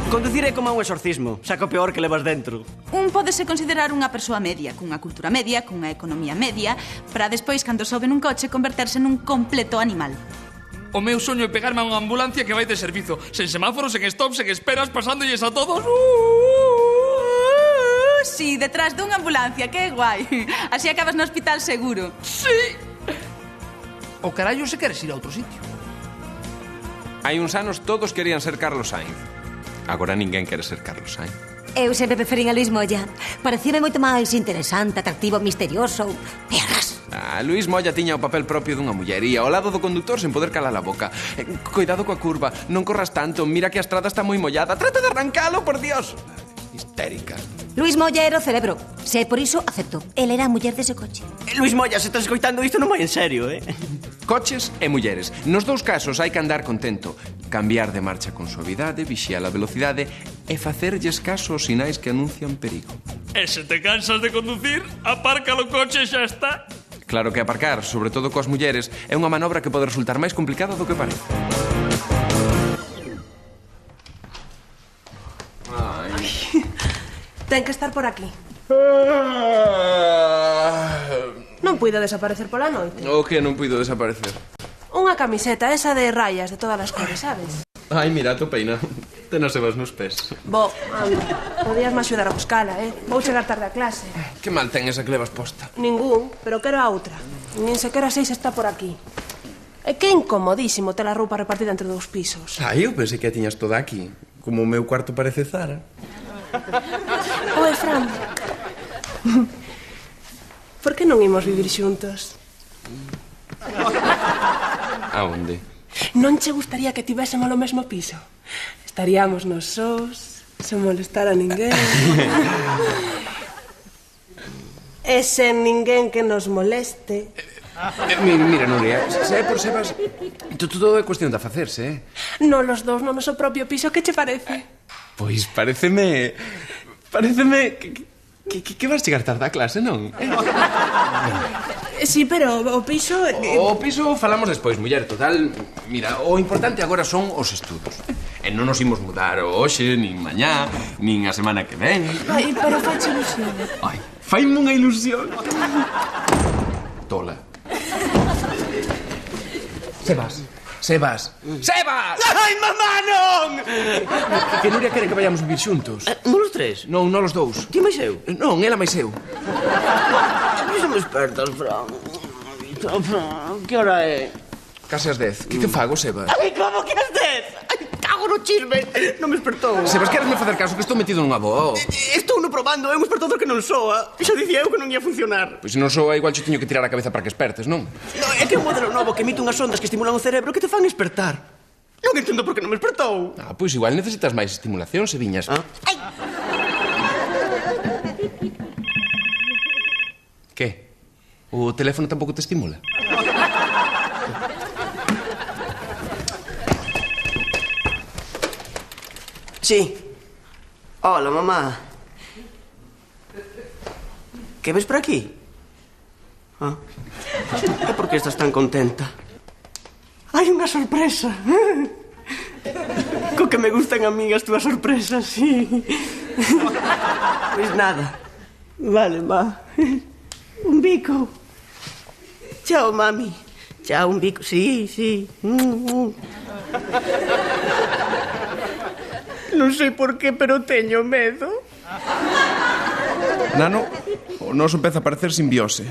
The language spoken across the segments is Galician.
Conducir é como un exorcismo, saca o peor que levas dentro. Un pódese considerar unha persoa media, cunha cultura media, cunha economía media, para despois, cando sobe nun coche, converterse nun completo animal. O meu soño é pegarme a unha ambulancia que vai de servizo, sen semáforos, sen stops, sen esperas, pasándolles a todos. Sí, detrás dunha ambulancia, que guai. Así acabas no hospital seguro. Sí. O carallo se queres ir a outro sitio. Hai uns anos todos querían ser Carlos Sainz. Agora ninguén quere ser Carlos Sainz. Eu sempre preferín a Luís Moya. Parecíame moito máis interesante, atractivo, misterioso. E arras. Luís Moya tiña o papel propio dunha muller e ao lado do conductor sen poder calar a boca. Cuidado coa curva, non corras tanto, mira que a estrada está moi mollada. Trata de arrancalo, por Dios. Histérica. Luís Moya era o cerebro. Se é por iso, acepto. El era a muller dese coche. Luís Moya, se estás escoitando isto non vai en serio, Coches e mulleres. Nos dous casos hai que andar contento. Cambiar de marcha con suavidade, vixiar a velocidade e facerlles caso aos sinais que anuncian perigo. E se te cansas de conducir, aparca o coche e xa está. Claro que aparcar, sobre todo coas mulleres, é unha manobra que pode resultar máis complicada do que parece. Ten que estar por aquí. Non puido desaparecer pola noite. O que non puido desaparecer? Unha camiseta, esa de rayas de todas as cores, sabes? Ai, mira, tu peina. Ten as sebas nos pés. Bo, podías me axudar a buscala, Vou chegar tarde a clase. Que mal ten esa que levas posta? Ningún, pero quero a outra. Nin sequera sei se está por aquí. É que é incomodísimo ter a roupa repartida entre dous pisos. Ai, eu pensei que a tiñas toda aquí. Como o meu cuarto parece Zara. Oe, Fran. Por que non imos vivir xuntos? A onde? Non che gustaría que tivésemos o mesmo piso? Estaríamos nos sós, sen molestar a ninguén. E sen ninguén que nos moleste. Mira, Nuria, se é por sebas, todo é cuestión de facerse, Non los dous no noso propio piso, que che parece? Pois pareceme que vas chegar tarde a clase, non? Sí, pero o piso... O piso falamos despois, muller, total. Mira, o importante agora son os estudos. E non nos imos mudar hoxe, nin mañá, nin a semana que ven. Ai, pero faiche ilusión. Ai, faime unha ilusión. Tola. Sebas! Ai, mamá, non! Que Nuria quere que vayamos vivir xuntos. Non os tres? Non, non os dous. Ti máis eu? Non, ela máis eu. Por iso me despertas, Fran. Fran, que hora é? Case as 10. Que fago, Sebas? Ai, como que as 10? Ai, cago no chisme. Non me despertou. Sebas, queresme facer caso que estou metido nunha boa. Estou no probando, é un despertador que non soa. Xa dicía eu que non ia funcionar. Pois se non soa, igual che teño que tirar a cabeza para que espertes, non? No, é que é un modelo novo que emite unhas ondas que estimulan o cerebro que te fan despertar. Non entendo por que non me despertou. Pois igual necesitas máis estimulación, se viñas. Ai. Que? O teléfono tampouco te estimula? Sí. Hola, mamá. Que ves por aquí? E por que estás tan contenta? Hai unha sorpresa. Co que me gustan a mí as túas sorpresas, sí. Pois nada. Vale, ma. Un bico. Chao, mami. Chao, un bico. Sí, sí. Non sei por qué, pero teño medo. Nano, o noso empeza a parecer simbiose.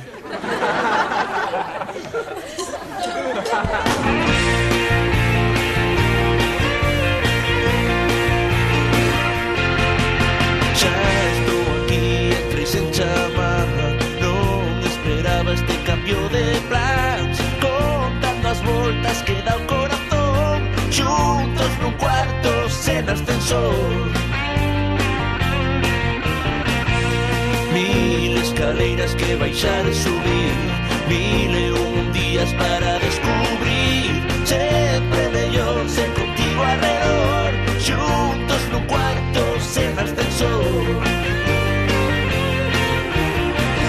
Xa estou aquí, entrei sen chamarra. Non esperaba este cambio de plans. Contando as voltas que dá o corazón. Xuntos nun cuarto sen ascensor. Mil escaleiras que baixar e subir. 1001 días para descubrir. Sempre mellor ser contigo alrededor. Xuntos nun cuarto sen ascensor.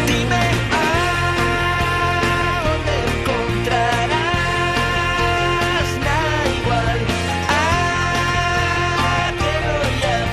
Dime aonde encontrarás na igual. Que no ya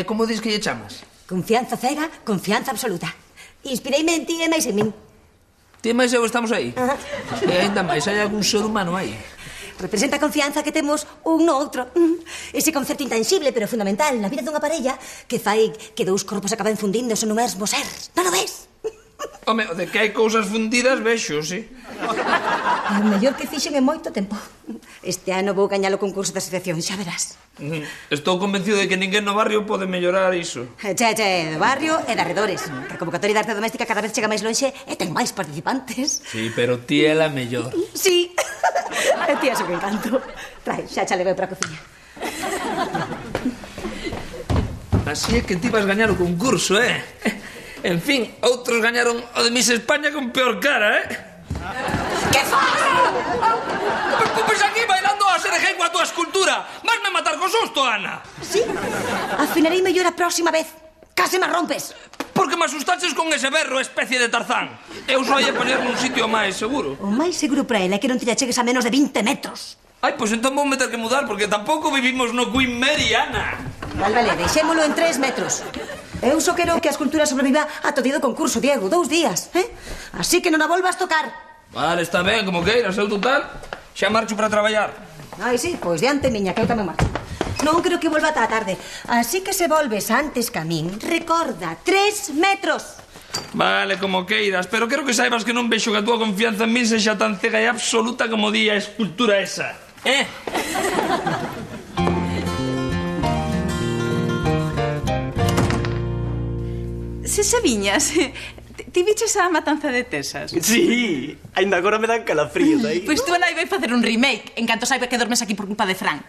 Como dis que lle chamas? Confianza cega, confianza absoluta. Inspireime en ti e máis en min. Ti máis eu estamos aí? E ainda máis, hai algún ser humano aí? Representa a confianza que temos un no outro. Ese concepto intangible, pero fundamental na vida dunha parella que fai que dous corpos acaben fundíndose no mesmo ser. Non o ves? Home, de que hai cousas fundidas, vexo, sí. É o mellor que fixen en moito tempo. Este ano vou gañar o concurso de asociación, xa verás. Estou convencido de que ninguén no barrio pode mellorar iso. Che, do barrio e de arredores. Que a convocatoria de arte doméstica cada vez chega máis lonxe e ten máis participantes. Sí, pero ti é a mellor. Sí. E ti é o que encanto. Trae, xa xa levei para a cociña. Así é que ti vas gañar o concurso, En fin, outros gañaron o de Miss España con peor cara, Que faz? Pois aquí bailando a Serejei coa tua escultura. Vasme matar co susto, Ana. Sí. Afinarei mellor a próxima vez. Case me rompes. Porque me asustaches con ese berro especie de Tarzán. Eu só ia poñerme un sitio máis seguro. O máis seguro para ela é que non te achegues a menos de 20 metros. Ai, pois entón vou meter que mudar, porque tampouco vivimos no Queen Mary, Ana. Vale, deixémolo en 3 metros. Eu só quero que a escultura sobreviva a todo o concurso, Diego, 2 días, Así que non a volvas tocar. Vale, está ben, como queiras, eu total. Xa marcho para traballar. Ai, sí, pois diante, miña, que eu tamén marcho. Non creo que volva ata a tarde. Así que se volves antes que a min, recorda, 3 metros. Vale, como queiras, pero quero que saibas que non vexo que a túa confianza en min sexa tan cega e absoluta como di a escultura esa. Se sabiñas, ti viches a Matanza de Texas? Sí, ainda agora me dan calafríos aí. Pois tú nai vai facer un remake en canto saiba que dormes aquí por culpa de Fran.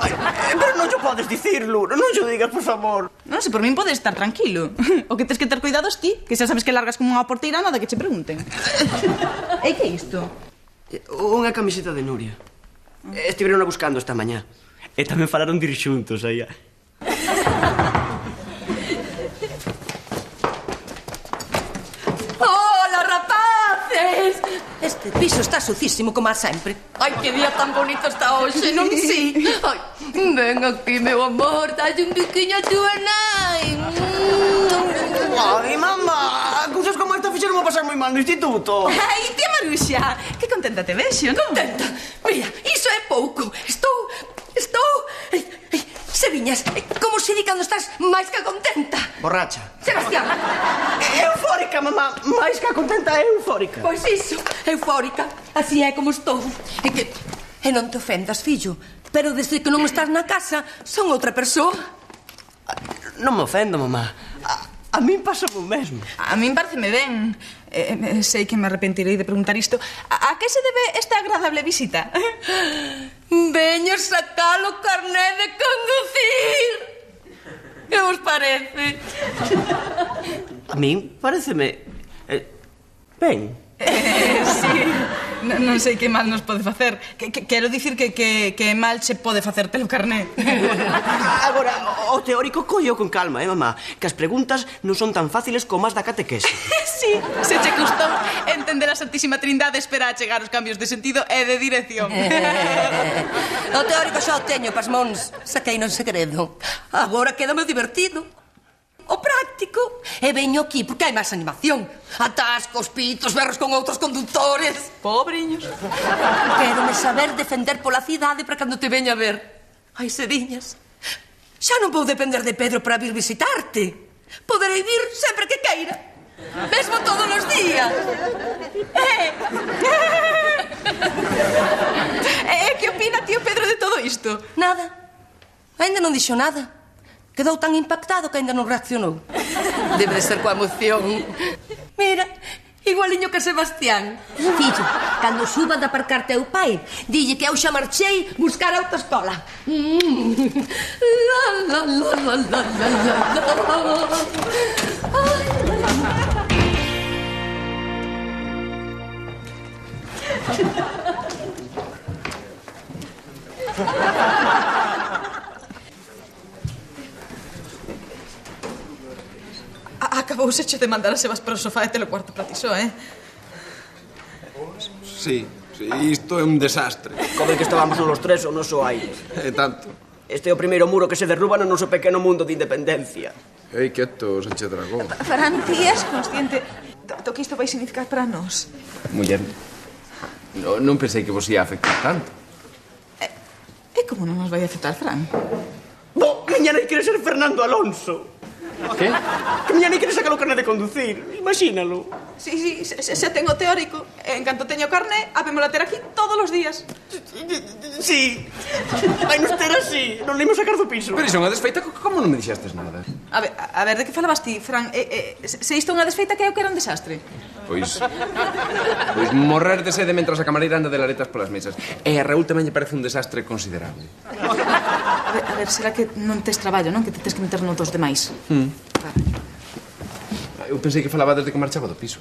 Ay, pero non xo podes dicirlo, non xo digas, por favor. Non, se por min podes estar tranquilo. O que tens que ter cuidado es ti, que xa sabes que largas como unha porteira nada que che pregunten. E que é isto? Unha camiseta de Nuria. Estiveron buscando esta mañá. E tamén falaron de ir xuntos aí. Hola, rapaces! Este piso está sucísimo, como a sempre. Ai, que día tan bonito está hoxe, non si? Ai, ven aquí, meu amor, dalle un biquiño a túa nai. Ai, mamá, cousas como esta fixeron pasar moi mal no instituto. Ai, tía Maruxa, que contenta te vexo, non? Contenta. Mira, iso é pouco. Estou... Seviñas, como se di cando estás máis que contenta? Borracha. Sebastián. Eufórica, mamá. Máis que contenta, eufórica. Pois iso, eufórica. Así é como estou. E non te ofendas, fillo, pero desde que non estás na casa son outra persoa. Non me ofendo, mamá. A min pasa o mesmo. A min pareceme ben. Sei que me arrepentirei de preguntar isto. A que se debe esta agradable visita? Veño sacar o carné de conducir. Que vos parece? A min pareceme... ben. Sí. Non sei que mal nos pode facer. Quero dicir que mal se pode facer pelo carné. Agora, o teórico colleo con calma, mamá? Que as preguntas non son tan fáciles como as da catequese. Sí, se che custou entender a Santísima Trindade espera a chegar os cambios de sentido e de dirección. O teórico xa o teño, pasmóns. Saquei non segredo. Agora quédame divertido. O práctico. E veño aquí porque hai máis animación. Atascos, pitos, berros con outros conductores. Pobriños. Quérome saber defender pola cidade para cando te veña a ver. Ai, Seriñas, xa non vou depender de Pedro para vir visitarte. Poderei vir sempre que queira. Mesmo todos os días. E que opina tío Pedro de todo isto? Nada. Ainda non dixo nada. Quedou tan impactado que ainda non reaccionou. Debe de ser coa emoción. Mira, igualiño que Sebastián. Fillo, cando suba de aparcar teu pai, dille que eu xa marchei buscar a autoescola. La, la, la, la, la, la, la. Acabouse che de mandar a Sebas para o sofá e te lo cuarto para ti só, Sí, isto é un desastre. Como que estábamos os tres ou non só aí. E tanto. Este é o primeiro muro que se derruba no noso pequeno mundo de independencia. Ei, quieto, Sánchez Dragón. Fran, ti és consciente do que isto vai significar para nós? Muller, non pensei que vos ia afectar tanto. E como non nos vai afectar, Fran? Bo, miña nai quere ser Fernando Alonso. Que? Que miña nai quere sacar o carné de conducir. Imagínalo. Sí, xa tengo teórico. En canto teño carné, habémola ter aquí todos os días. Sí. Vai nos ter así. Non leimos sacar do piso. Pero iso é unha desfeita, como non me dixestes nada? A ver, de que falabas ti, Fran? Se isto é unha desfeita, que eu que era un desastre? Pois morrer de sede mentras a camareira anda de laretas polas mesas. E a Raúl tamén lle parece un desastre considerable. A ver, será que non tes traballo, non? Que te tes que meter nos dos demais. Eu pensei que falaba desde que marchaba do piso.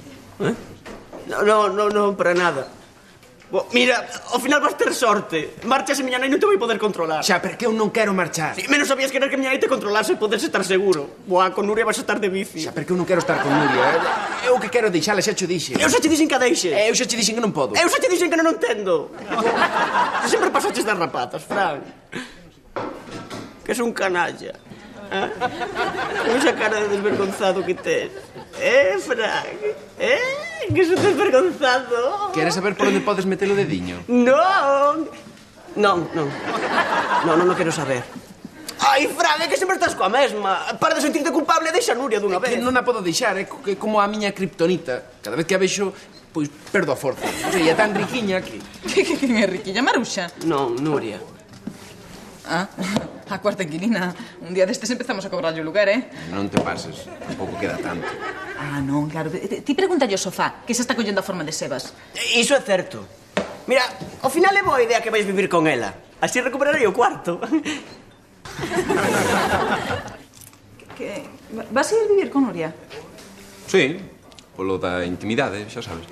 Non, para nada. Bo, mira, ao final vas ter sorte. Marchas e miña nai non te vai poder controlar. Xa, pero que eu non quero marchar. Sí, menos sabías querer que miña nai te controlase e podes estar seguro. Boa, con Nuria vas a estar de bici. Xa, pero que eu non quero estar con Nuria. Eu que quero deixala, xa cho dixe. Eu xa te dixen que a deixes. Eu xa che dixen que non podo. Eu xa te dixen que non entendo. Te sempre pasaches das rapazas, Fran. Que es un canalla. Con esa cara de desvergonzado que tes. Fran? Que es un desvergonzado. Queres saber por onde podes meter o dediño? Non quero saber. Ai, Fran, é que sempre estás coa mesma. Para de sentirte culpable, deixa a Nuria dunha vez. Que non a podo deixar, é como a miña kriptonita. Cada vez que a vexo, pois perdo a forza. O sea, é tan riquiña que... Quen é riquiña, Maruxa? Non, Nuria. A cuarta inquilina. Un día destes empezamos a cobrarlle o lugar, Non te pases, tampouco queda tanto. Non, claro. Ti pregúntalle ao sofá, que se está collendo a forma de Sebas. Iso é certo. Mira, ao final é boa idea que vais vivir con ela. Así recuperarei o cuarto. Que vas a ir vivir con Nuria? Sí, polo da intimidade, xa sabes.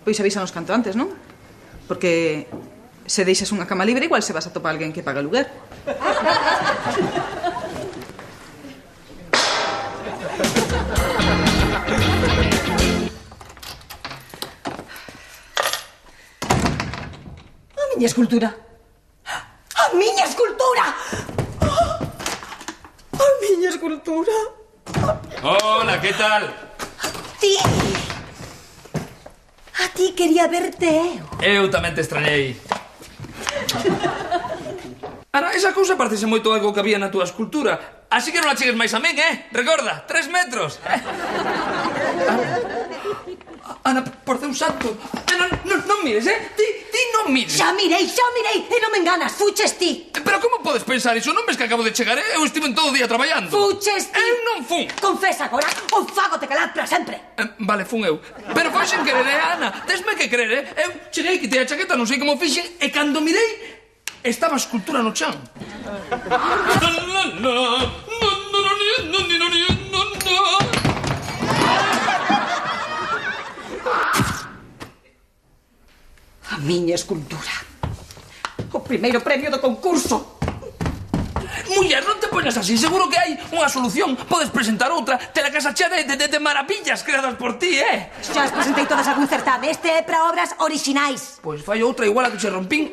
Pois avísanos canto antes, non? Porque se deixas unha cama libre, igual se vas a topar alguén que paga o lugar. A miña escultura. A miña escultura. A miña escultura. Hola, ¿qué tal? Ti. A ti quería verte eu. Eu tamén te extrañei. Ana, esa cousa parecese moito algo que había na túa escultura. Así que non a chegues máis a min, Recorda, 3 metros. Ana, por Deus santo. Non mires, Ti non mires. Xa mirei, e non me enganas, fuches ti. Pero como podes pensar iso? Non ves que acabo de chegar, Eu estive todo o día traballando. Fuches ti. Eu non fun. Confesa agora, ou fagote calar para sempre. Vale, fun eu. Pero foi sen querer, Ana? Tesme que creer, Eu cheguei, quitei a chaqueta, non sei como fixen, e cando mirei, estaba a escultura no chan. A miña escultura. O primeiro premio do concurso. Muller, non te poñas así. Seguro que hai unha solución. Podes presentar outra. Te la casa chea de maravillas creadas por ti, Xa as presentei todas a algún certame. Este é para obras orixinais. Pois fai outra igual a que che rompín.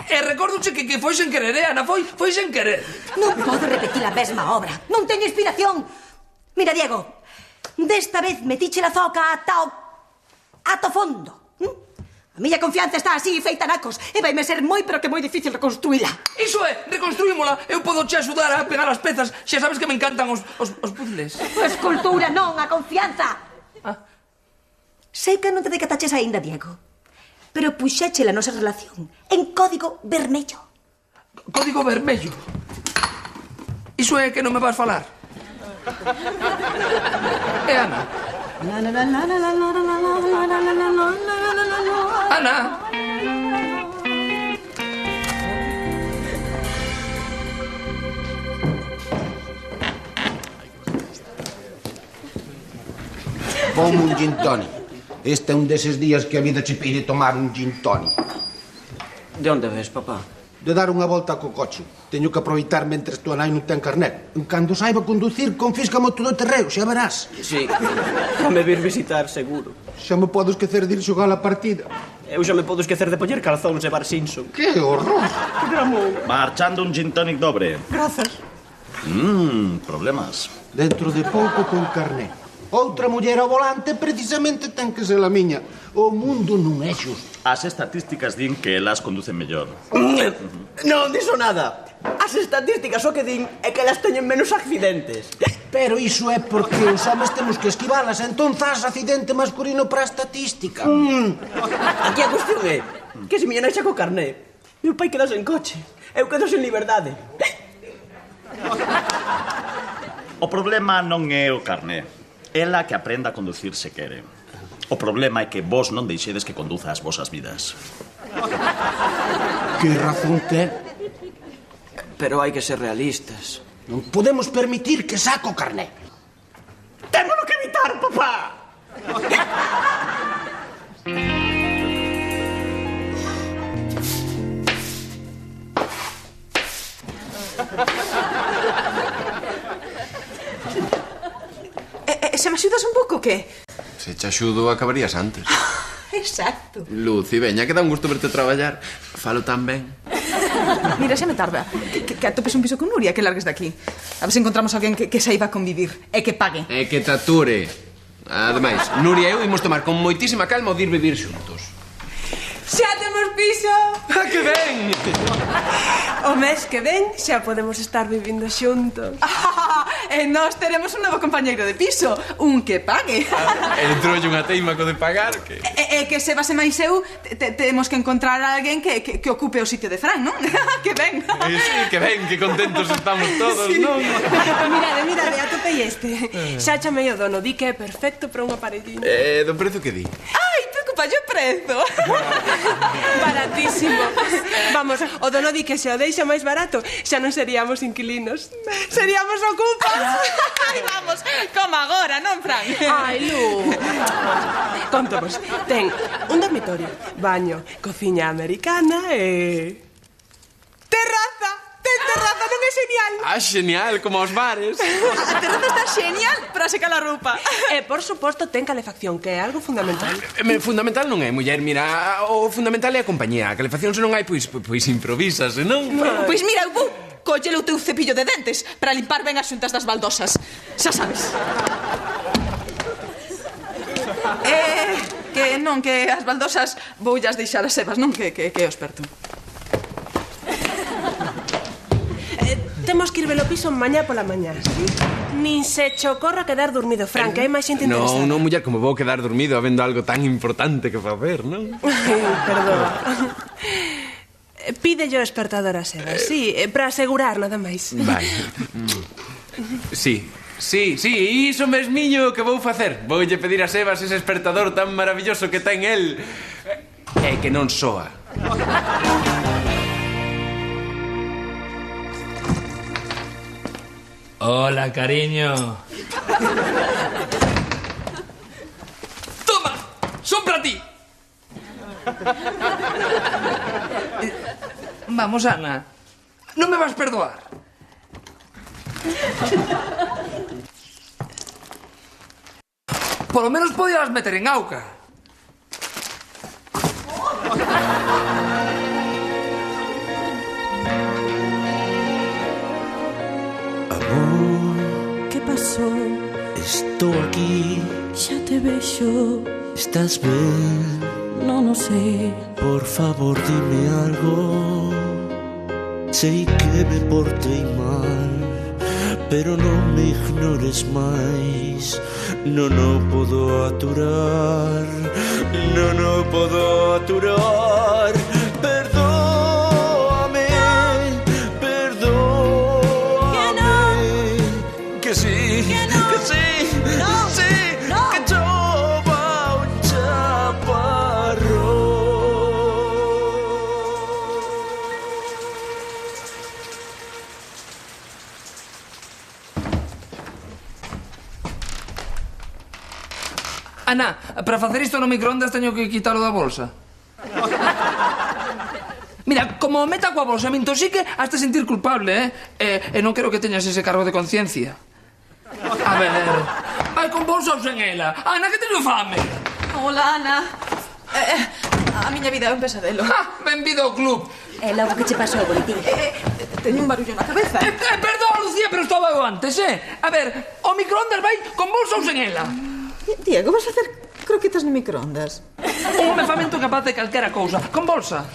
E recórdoche que foi sen querer, Ana? Foi sen querer. Non podo repetir a mesma obra. Non teño inspiración. Mira, Diego, desta vez metiche la zoca ata o fondo. A miña confianza está así, feita nacos, e vaime ser moi, pero que moi difícil reconstruíla. Iso é, reconstruímola. Eu podo che axudar a pegar as pezas. Xa sabes que me encantan os puzzles. A escultura non, a confianza. Sei que non te decataches aínda, Diego, pero puxeche a nosa relación en código vermello. Código vermello? Iso é que non me vas falar? E Ana? Ana? Ponme un gin tonic. Este é un deses días que a vida che pide tomar un gin tonic. De onde ves, papá? De dar unha volta co coche. Teño que aproveitar mentres tua nai non ten carnet. Cando saiba conducir, confíscamo todo o terreo, xa verás. Sí, para me vir visitar, seguro. Xa me podo esquecer de ir xogar a partida. Eu xa me podo esquecer de poñer calzóns e Bar Simpson. Que horror! Que dramón. Marchando un gin tonic dobre. Grazas. Problemas. Dentro de pouco con carné. Outra muller ao volante precisamente ten que ser a miña. O mundo non é xusto. As estatísticas din que elas conducen mellor. Non dixo nada. As estatísticas o que din é que elas teñen menos accidentes. Pero iso é porque os homes temos que esquivalas, entón faz accidente masculino para a estatística. Aquí a cuestión é que se miña nai xa co carné, meu pai queda sen coche, eu quedo sen liberdade. O problema non é o carné. Ela que aprenda a conducir se quere. O problema é que vos non deixedes que conduza as vosas vidas. Que razón ten? Pero hai que ser realistas. Non podemos permitir que saco carné. Témolo que evitar, papá! Se me axudas un pouco, que? Se te axudo, acabarías antes. Exacto. Luci, veña, que dá un gusto verte traballar. Falo tan ben. Mira, xa me tarda. Que atopes un piso con Nuria, que largues de aquí. A ver se encontramos alguén que saiba convivir e que pague. E que te ature. Ademais, Nuria e eu imos tomar con moitísima calma o de ir vivir xuntos. Xa temos piso! ¡Ah, que ben! O mes que ven xa podemos estar vivindo xuntos. E nós teremos un novo compañeiro de piso, un que pague. Entrolle unha teima co de pagar, que... E que se base máis eu, temos que encontrar a alguén que ocupe o sitio de Fran, non? Que ben! Sí, que ben, que contentos estamos todos, sí. Non? Mirade, atopei este. Xa chamei o dono, di que é perfecto para unha parellina. Do prezo que di? Ai, preocupa o prezo. Baratísimo. Vamos, o dono di que se o deixa máis barato xa non seríamos inquilinos, seríamos ocupas. Ai, vamos, como agora, non, Fran? Ai, Lu. Contovos, ten un dormitorio, baño, cociña americana e... terraza! Ten terraza, non é genial? Ah, genial, como os bares. A terraza está genial para secar a roupa. E, por suposto, ten calefacción, que é algo fundamental. Fundamental non é, muller, mira, o fundamental é a compañía. A calefacción se non hai, pois improvisas, non? Pois mira, eu vou coller o teu cepillo de dentes para limpar ben as xuntas das baldosas. Xa sabes. Que non, que as baldosas voullas deixar as sebas, non? Que é o experto. Temos que ir velo piso mañá pola mañá, sí? Nin se che ocorra quedar dormido, Fran, que hai máis xente interesada. Non, muller, como vou quedar dormido habendo algo tan importante que facer, non? Perdón. Pídelle o despertador a Sebas, sí, para asegurar nada máis. Vai. Sí, iso mesmiño que vou facer. Voulle pedir a Sebas ese despertador tan maravilloso que ten el. E que non soa. Hola, cariño. Toma, son para ti. Vamos, Ana. Non me vas perdoar. Por lo menos podías meter en auca. Amor, ¿qué pasó? estou aquí. Ya te veo. Estás ben? No sé. Por favor, dime algo. Sei que me portei mal, pero non me ignores máis. Non o podo aturar. Non o podo aturar. Perdóame, perdóame. Que sí, que sí, sí, que chova un chaparro. Ana, para facer isto no microondas teño que quitalo da bolsa. Mira, como meta coa bolsa me intoxique hasta sentir culpable, e non quero que teñas ese cargo de conciencia. A ver, vai con bolsa ou sen ela? Ana, que teño fame. Hola, Ana. A miña vida é un pesadelo. Benvido ao club. E logo que che pasou, boletín? Teño un barullo na cabeza. Perdón, Lucía, pero estaba eu antes, A ver, o microondas vai con bolsa ou sen ela? Diego, vas a hacer croquetas no microondas? Un mefamento capaz de calquera cousa. Con bolsa.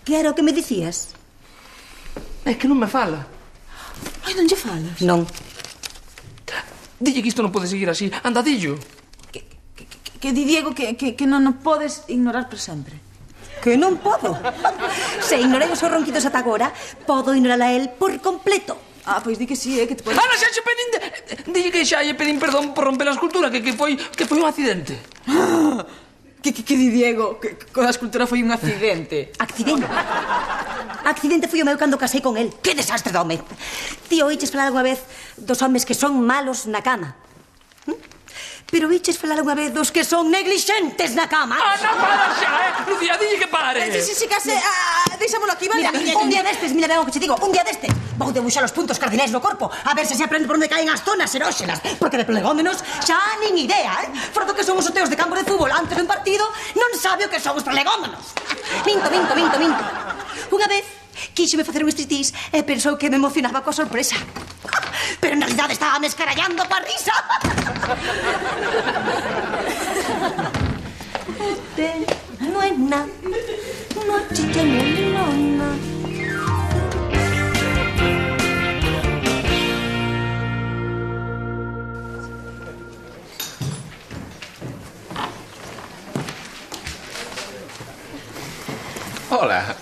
Que era o que me dicías? É que non me fala. Ai, non lle falas? Non. Dille que isto non pode seguir así. Anda, dillo. Que di Diego que non podes ignorar por sempre. Que non podo. Se ignorei os seus ronquidos ata agora, podo ignorar a él por completo. Ah, pois di que sí, que te podes... Ana, xa che pedín... Dille que xa lle pedín perdón por romper a escultura, que foi un accidente. Que di Diego? Que a escultura foi un accidente. Accidente? Accidente foi o meu cando casei con él. Que desastre de home. Tío, oiches falar alguna vez dos homes que son malos na cama? Pero oiches falar alguna vez dos que son neglixentes na cama? Ana, para xa, Lucía, dille que pare. Si, case... Deixámolo aquí, vale? Mira, un día destes, mira ben o que che digo, un día destes vou debuxar os puntos cardinais no corpo a ver se aprende por onde caen as zonas eróxenas, porque de prolegómenos xa nin idea, Fora do que son os oteos de campo de fútbol antes dun partido, non sabe o que son os prolegómenos. Minto. Unha vez quíxeme facer un striptease e pensou que me emocionaba coa sorpresa. Pero en realidade estaba me escarallando coa risa. No é nada, no chicha molona. Hola.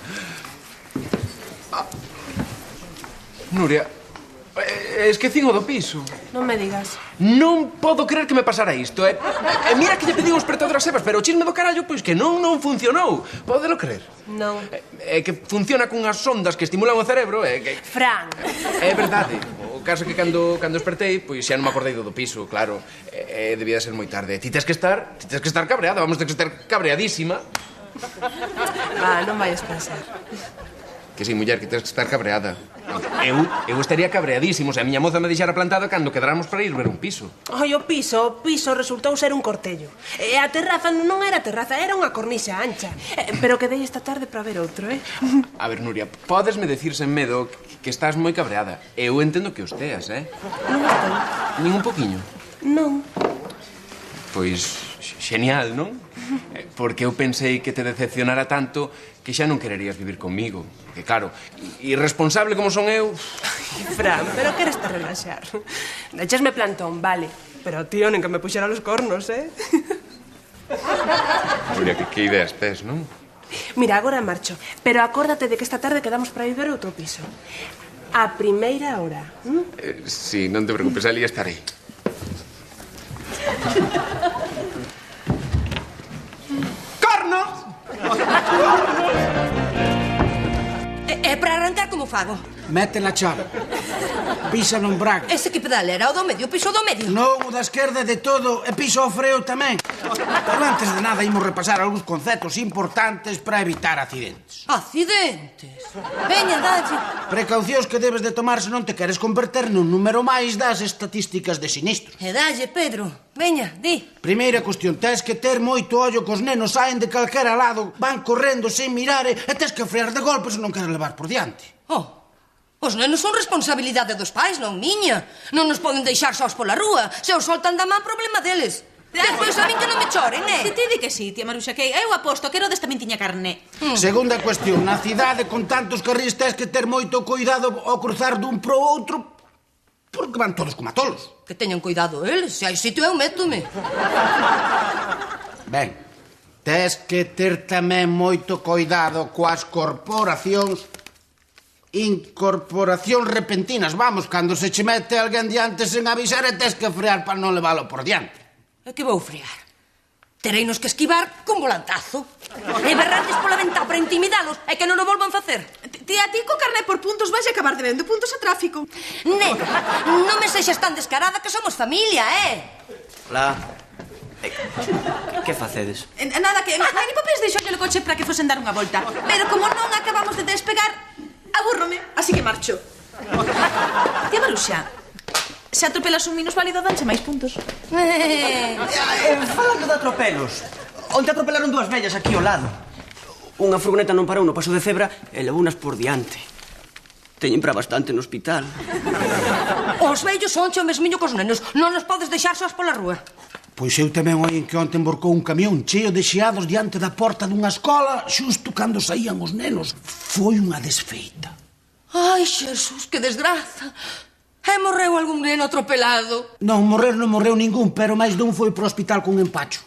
Nuria, esquecín o do piso. Non me digas. Non podo creer que me pasara isto, mira que lle pedín o despertador a Sebas, pero o chisme do carallo, pois que non funcionou. Pódelo creer? Non. É que funciona cunhas sondas que estimulan o cerebro, Fran. É verdade. O caso é que cando despertei, pois xa non me acordei do piso, claro. Debía de ser moi tarde. Ti tes que estar cabreada, vamos ter que estar cabreadísima. Non vayas pensar. Que si, muller, que tens que estar cabreada. Eu estaría cabreadísimo se a miña moza me deixara plantada cando quedáramos para ir ver un piso. Ai, o piso resultou ser un cortello. E a terraza non era terraza, era unha cornisa ancha. Pero quedei esta tarde para ver outro, A ver, Nuria, podesme decir sen medo que estás moi cabreada. Eu entendo que o esteas, Non estou. Nin un poquiño? Non. Pois, xenial, non? Porque eu pensei que te decepcionara tanto que xa non quererías vivir comigo. Que claro, irresponsable como son eu... Fran, pero queres te relaxar. Dechesme plantón, vale. Pero, tío, nen que me puxera los cornos, Nuria, que ideas tes, non? Mira, agora marcho. Pero acórdate de que esta tarde quedamos para ir ver outro piso. A primeira hora. Si, non te preocupes, ali estarei. Corno! E para arrancar como fago? Mete na chave. Pisa non brague. Ese que pedal era o do medio, piso do medio. Non, o da esquerda de todo, e piso ao freo tamén. Pero antes de nada, imos repasar algúns conceptos importantes para evitar accidentes. Accidentes? Veña, dalle. Precaucións que debes de tomar se non te queres converter nun número máis das estatísticas de sinistros. E dalle, Pedro. Veña, di. Primeira cuestión, tens que ter moito ollo que os nenos saen de calquera lado, van correndo sen mirar e tens que frear de golpe se non queres levar por diante. Os nenos son responsabilidade dos pais, non miña. Non nos poden deixar sós pola rúa. Se os soltan da man, problema deles. Despois a min que non me choren, Ti di que sí, tía Maruxa, que eu aposto que Herodes tamén tiña carné. Segunda cuestión, na cidade con tantos carrís tens que ter moito cuidado ao cruzar dun pro outro, porque van todos como a tolos. Que teñan cuidado eles, se hai sitio eu métome. Ben, tes que ter tamén moito cuidado coas corporacións. Incorporacións repentinas, vamos, cando se che mete alguén diante sen avisar e tes que frear para non leválo por diante. E que vou frear? Tereinos que esquivar con volantazo. E berrantes pola ventá para intimidalos e que non o volvan facer. Tía, ti co carné por puntos vais acabar debendo puntos a tráfico. Nena, non me sexas tan descarada que somos familia, Hola. Que facedes? Nada, que Mari Papés deixoulle o coche para que fosen dar unha volta. Pero como non acabamos de despegar, abúrrome, así que marcho. Tía Maruxa, se atropelas un minusválido danche máis puntos. Falando de atropelos, onde atropelaron dúas vellas aquí ao lado. Unha furgoneta non parou no paso de cebra e levounas por diante. Teñen para bastante no hospital. Os vellos son o mesmiño cos nenos. Non nos podes deixar sós pola rúa. Pois eu tamén oí que onte emborcou un camión cheo de xeados diante da porta dunha escola xusto cando saían os nenos. Foi unha desfeita. Ai, Xesús, que desgraza. E morreu algún neno atropelado? Non morreu ningún, pero máis dun foi pro hospital con empacho.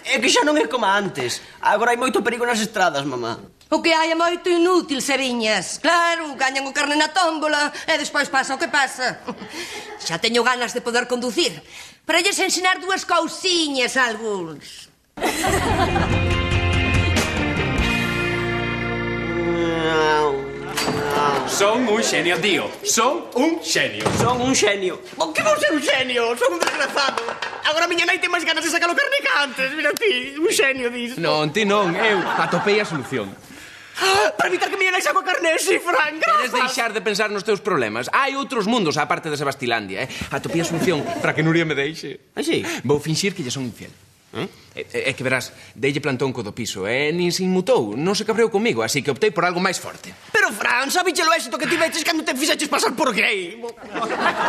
É que xa non é como antes. Agora hai moito perigo nas estradas, mamá. O que hai é moito inútil, Seviñas. Claro, gañan o carne na tómbola e despois pasa o que pasa. Xa teño ganas de poder conducir para lles ensinar dúas cousiñas a algúns. Son un xenio, tío. Son un xenio. Son un xenio. O que vou ser un xenio? Son un desgrazado. Agora a miña nai ten máis ganas de sacar o carne que antes. Mira ti, un xenio disto. Non, ti non, eu atopei a solución. Para evitar que miña nai saco a carne, si, Fran, Queres deixar de pensar nos teus problemas? Hai outros mundos á parte de Sebastilandia, Atopei a solución para que Nuria me deixe. Ah, sí? Vou finxir que lle son infiel. É que verás, deille plantón co do piso, nin se inmutou, non se cabreou comigo, así que optei por algo máis forte. Pero, Fran, sabiche o éxito que tiveches cando te fixeches pasar por gay.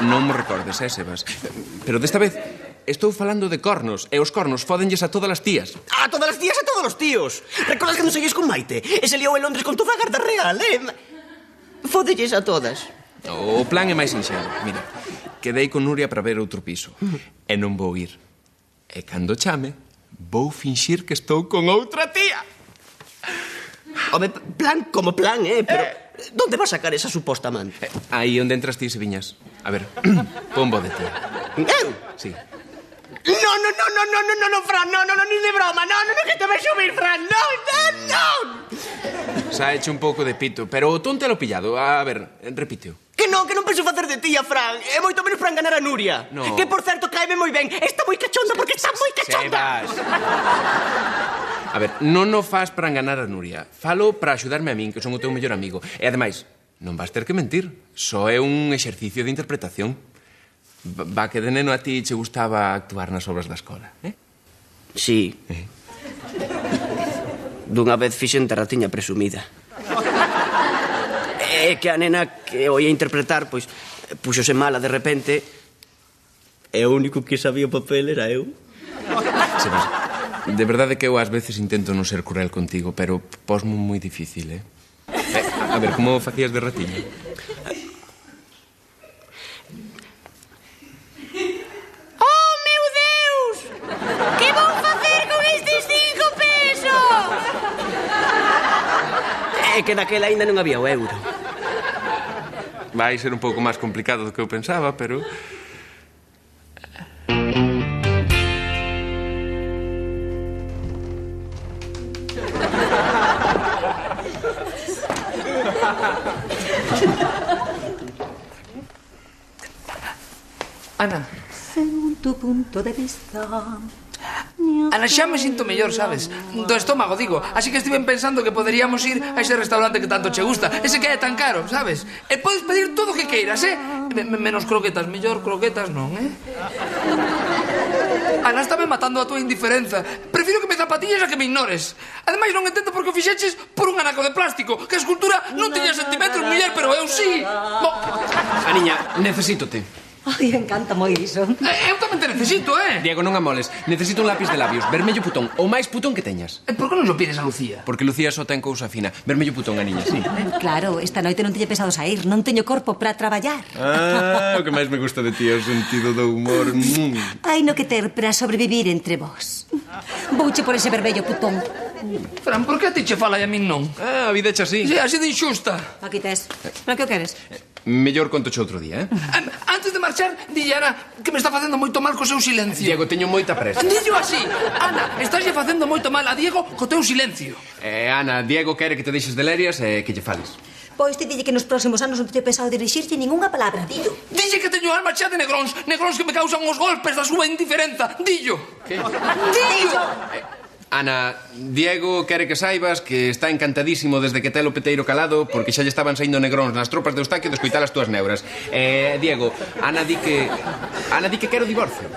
Non me recordes, Sebas. Pero desta vez estou falando de cornos, e os cornos fódenlles a todas as tías. A todas as tías e a todos os tíos. Recordas que non seguís con Maite? E se liou en Londres con toda a garda real, Fódelles a todas. O plan é máis sinxelo. Mira, quedei con Nuria para ver outro piso. E non vou ir. E cando chame, vou finxir que estou con outra tía. Home, plan como plan, pero... Donde vas sacar esa suposta amante? Aí onde entras ti, Seviñas. A ver, pon voz de tía. Eu? Sí. No, Fran, no, ni de broma, no, que te vai subir, Fran, no. Xa hecho un pouco de pito, pero o tonto lo pillado. A ver, repíteo. Que non penso facer de tía, Fran. É moito menos para enganar a Nuria. No. Que, por certo, caeme moi ben. Está moi cachonda porque está moi cachonda. Sebas. A ver, non o faz para enganar a Nuria. Falo para axudarme a min, que son o teu mellor amigo. E, ademais, non vas ter que mentir. Só é un exercicio de interpretación. Va que de neno a ti che gustaba actuar nas obras da escola, Sí. Dunha vez fixen terratiña presumida. É que a nena que o ia interpretar, pois, puxose mala de repente e o único que sabía o papel era eu. Sebas, de verdade que eu ás veces intento non ser cruel contigo, pero posmo moi difícil, A ver, como facías de ratiña? Oh, meu Deus! Que vou facer con estes 5 pesos? É que daquela aínda non había o euro. Vai ser un pouco máis complicado do que eu pensaba, pero... Ana. Segundo punto de vista... Ana, xa me sinto mellor, sabes? Do estómago, digo. Así que estive pensando que poderíamos ir a ese restaurante que tanto che gusta. Ese que é tan caro, sabes? E podes pedir todo o que queiras, Menos croquetas, mellor croquetas non, Ana, está me matando a tua indiferenza. Prefiro que me zapatilles a que me ignores. Ademais, non entendo por que o fixeches por un anaco de plástico. Que a escultura non tiña sentimentos, muller, pero eu sí. Aniña, necesítote. Ai, encanta moi iso. Eu tamén te necesito, Diego, non amoles. Necesito un lápiz de labios, vermello putón, o máis putón que teñas. Por que non o pides a Lucía? Porque Lucía só ten cousa fina. Vermello putón, aniña, sí. Claro, esta noite non teño pensado sair, non teño corpo para traballar. O que máis me gusta de ti é o sentido do humor. Hai no que ter para sobrevivir entre vós. Vouche por ese vermello putón. Fran, por que a ti che fala e a min non? A vida echa así. Sí, así de injusta. Aquí tes. Para que o queres? Mellor contoche outro día, Antes de marchar, dille Ana que me está facendo moito mal co seu silencio. Diego, teño moita presa. Dillo así. Ana, estás lle facendo moito mal a Diego co teu silencio. Ana, Diego quere que te deixes de lerias e que lle fales. Pois te dille que nos próximos anos non teño pensado dirixirte ningunha palabra, dillo. Dille que teño alma chea de negróns que me causan os golpes da súa indiferenza. Dillo. Que? Dillo. Ana, Diego quere que saibas que está encantadísimo desde que telo peteiro calado porque xa lle estaban saindo negróns nas tropas de Eustaquio de escoitar as túas neuras. Diego, Ana di que quero divorcio.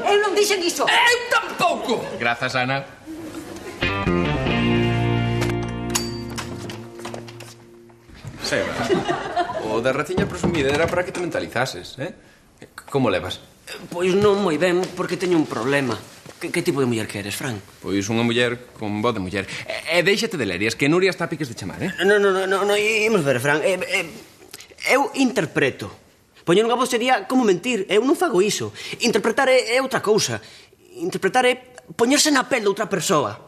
Eu non dixen iso. Eu tampouco. Grazas, Ana. Sebas, o da raciña presumida era para que te mentalizases, eh? Como levas? Pois non moi ben, porque teño un problema. Que tipo de muller que eres, Fran? Pois unha muller con voz de muller. E déixate de lerias, que Nuria está a piques de chamar, eh? Non, imos ver, Fran. Eu interpreto. Poñer unha voz sería como mentir. Eu non fago iso. Interpretar é outra cousa. Interpretar é poñerse na pel de outra persoa.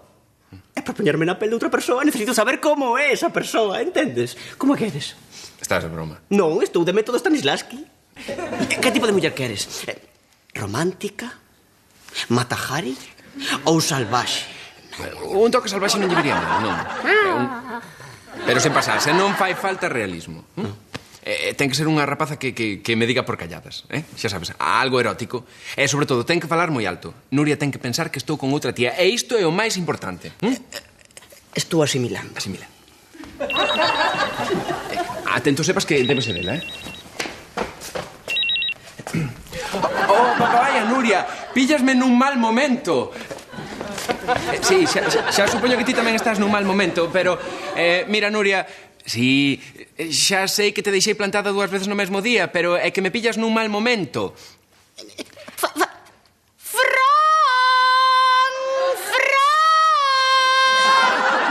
E para poñerme na pel de outra persoa necesito saber como é esa persoa, entendes? Como é que eres? Estás de broma. Non, estou de método Stanislavski. Que tipo de muller que eres? Romántica? Matajari? Ou salvaxe? Un toque salvaxe non lle viría mal, non? Pero sen pasarse, non fai falta realismo. Ten que ser unha rapaza que me diga por calladas, xa sabes, algo erótico. E, sobre todo, ten que falar moi alto. Nuria ten que pensar que estou con outra tía. E isto é o máis importante. Estou asimilando. Asimila. Atento, sepas que debe ser ela, Oh, papaya, Nuria, píllasme nun mal momento. Sí, xa supoño que ti tamén estás nun mal momento, pero, mira, Nuria, sí, xa sei que te deixei plantada 2 veces no mesmo día, pero é que me pillas nun mal momento.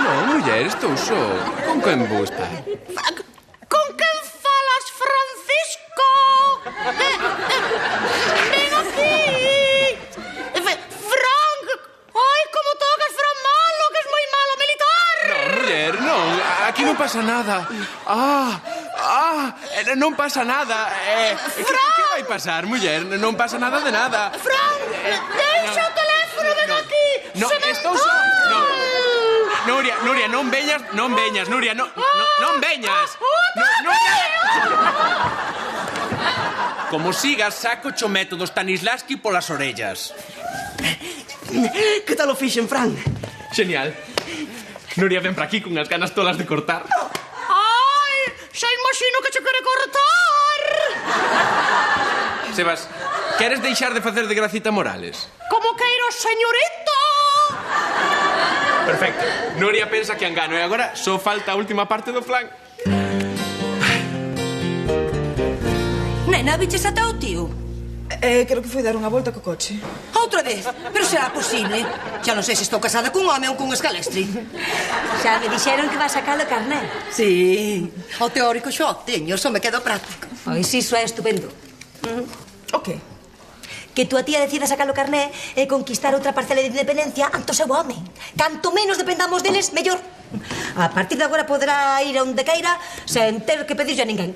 Non, muller, estou só. Con quen vou estar? Con quen falas, Francisco? Ven aquí. Frank, ai, como tocas, Fran, malo, que es moi malo militar. Non, muller, non, aquí non pasa nada. Non pasa nada. Que vai pasar, muller? Non pasa nada de nada. Fran, deixa o teléfono, ven aquí. No, estou só. Nuria, non veñas, Nuria, non veñas. Como sigas, saco cho método Stanislavski polas orellas. Que tal o fixen, Fran? Genial. Nuria, ven para aquí con as ganas tolas de cortar. Ai, xa imagino que che quere cortar. Sebas, queres deixar de facer de Gracita Morales? Como queiro, señorito. Perfecto. Nuria pensa que engano e agora só falta a última parte do flan. Nena, viches ata o tío? Creo que foi dar unha volta co coche. Outra vez? Pero será posible? Xa non sei se estou casada cun home ou cun escalestri. Xa me dixeron que vas sacalo carné. Sí, o teórico xa o teño, só me quedo práctico. Pois iso é estupendo. O que? Que túa tía decida sacar o carné e conquistar outra parcela de independencia ante o seu home. Canto menos dependamos deles, mellor. A partir de agora poderá ir a onde queira sen ter que pedirlle a ninguén.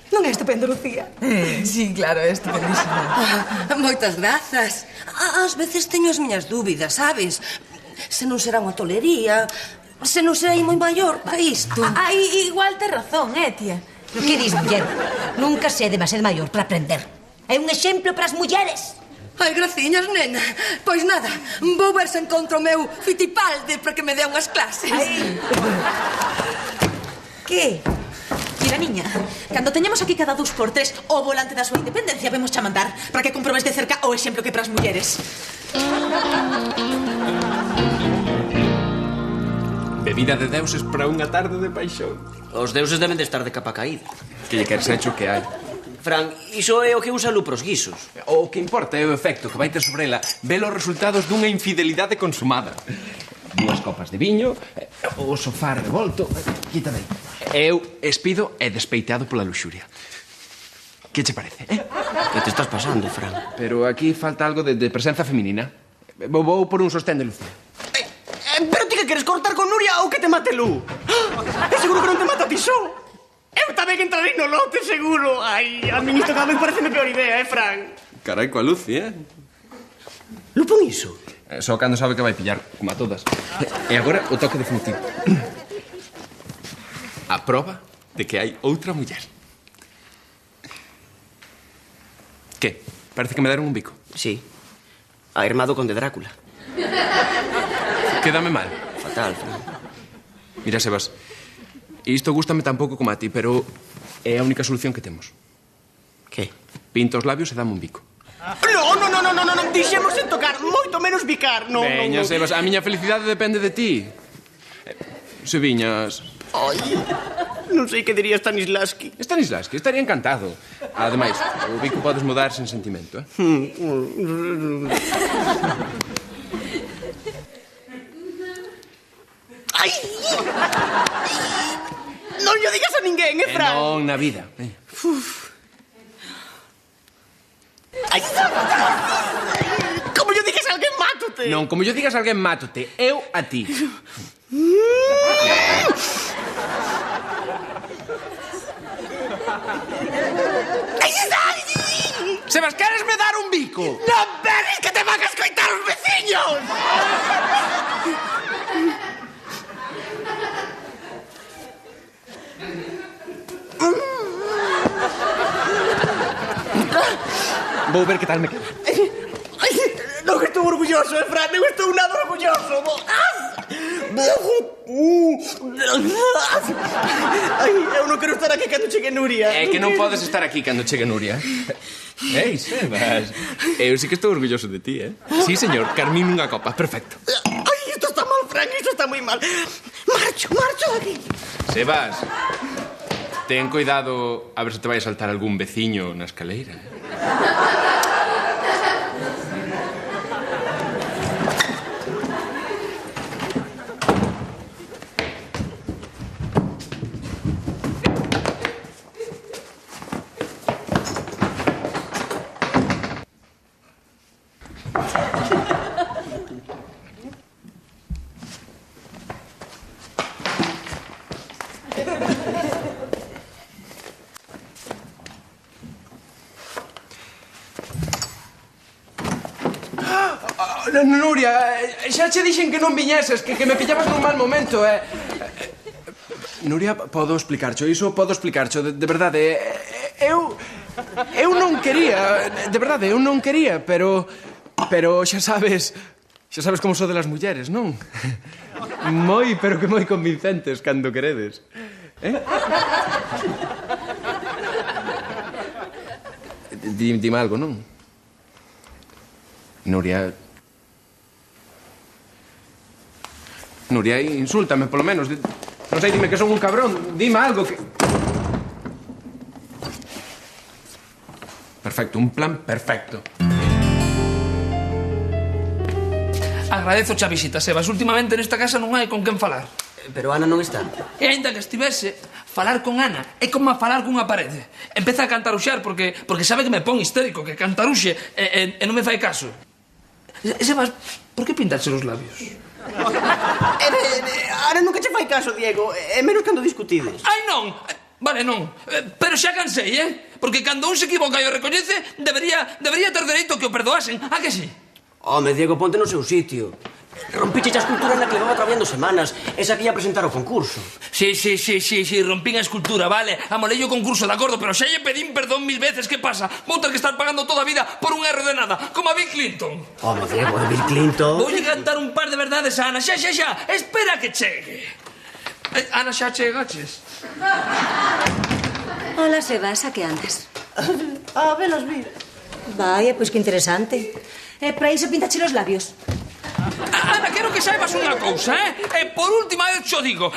Non é estupendo, Lucía? Sí, claro, é estupendísimo. Moitas grazas. Ás veces teño as miñas dúbidas, sabes? Se non será unha tolería, se non será moi maior para isto. Igual tes razón, tía? Pero que dis, muller? Nunca sé demasiado maior para aprender. É un exemplo para as mulleres. Ai, graciñas, nena. Pois nada, vou ver se encontro o meu Fitipaldi para que me dé unhas clases. Que? Mira, niña, cando teñemos aquí cada 2x3 o volante da súa independencia, vemos cha mandar para que comprobes de cerca o exemplo que para as mulleres. Bebida de deuses para unha tarde de paixón. Os deuses deben de estar de capa caída. Que lle queres hecho que hai. Fran, iso é o que usa Lu pros guisos. O que importa é o efecto que vai ter sobre ela ver os resultados dunha infidelidade consumada. 2 copas de viño, o sofá revolto... Quita dai. Eu espido e despeiteado pola luxuria. Que che parece, Que te estás pasando, Fran? Pero aquí falta algo de presenza feminina. Vou por un sostén de Lucía. Pero ti que queres cortar con Nuria ou que te mate Lu? É seguro que non te mata a ti só. Eu tamén entrarei no lote, seguro. Ai, a mí isto cada vez parece peor idea, Fran? Carai, coa Lucy, Lu, pon iso. Só cando sabe que vai pillar, como a todas. E agora o toque definitivo. A proba de que hai outra muller. Que? Parece que me deron un bico. Sí. A irmá do conde Drácula. Quédame mal. Fatal, Fran. Mira, Sebas, isto gústame tan pouco como a ti, pero é a única solución que temos. Que? Pinta os labios e dame un bico. Non, dixemos en tocar, moito menos bicar. Non. Veña, Sebas, a miña felicidade depende de ti. Se viñas... Ai... Non sei que diría Stanislavski. Stanislavski estaría encantado. Ademais, o bico podes mudar sen sentimento, Ai! Non lle digas a ninguén, Fran? Non, na vida. Ai! Como lle digas a alguén, mátote. Non, como lle digas a alguén, mátote. Eu a ti. Sebas, queresme dar un bico? Non veres que te van a escoitar os veciños! Vou ver que tal me queda. Non estou orgulloso, Fran, non estou nada orgulloso. Ai, eu non quero estar aquí cando chegue Nuria. É que non podes estar aquí cando chegue Nuria. Ei, Sebas, eu sí que estou orgulloso de ti, Sí, señor, Carmín unha copa, perfecto. Ai, isto está mal, Fran, isto está moi mal. Marcho aquí. Sebas, ten cuidado a ver se te vai a saltar algún veciño na escaleira. Nuria, xa che dixen que non viñeses, que me pillabas nun mal momento, Nuria, podo explicarcho, iso podo explicarcho, de verdade. Eu non quería, de verdade, eu non quería, pero xa sabes como so de las mulleres, non? Moi, pero que moi convincentes cando queredes. Dime algo, non? Nuria, insúltame, polo menos. Non sei, dime que son un cabrón. Dime algo que... Perfecto, un plan perfecto. Agradezo a visita, Sebas. Últimamente nesta casa non hai con quen falar. Pero Ana non está. E ainda que estivese, falar con Ana é como falar cunha parede. Empeza a cantaruxar porque sabe que me pon histérico, que cantaruxe e non me fai caso. Sebas, por que pintarse os labios? Ana nunca che fai caso, Diego. É menos cando discutides. Ai, non! Vale, non. Pero xa cansei, Porque cando un se equivoca e o recoñece, debería ter dereito que o perdoasen. A que sí? Home, Diego, ponte no seu sitio. Rompiche a escultura na que levaba traballando semanas. Esa que ia presentar o concurso. Sí, rompín a escultura, vale. Amolei o concurso, de acordo, pero xa lle pedín perdón 1000 veces. Que pasa? Vou ter que estar pagando toda a vida por un erro de nada, como a Bill Clinton. Home, Diego, a Bill Clinton... Voulle cantar un par de verdades a Ana. Xa. Espera que chegue. Ana, xa chegaches. Hola, Sebas, a que andas? Velas vir. Vaya, pois que interesante. Para iso pintache os labios. Ana, quero que saibas unha cousa, E por última vez xo digo,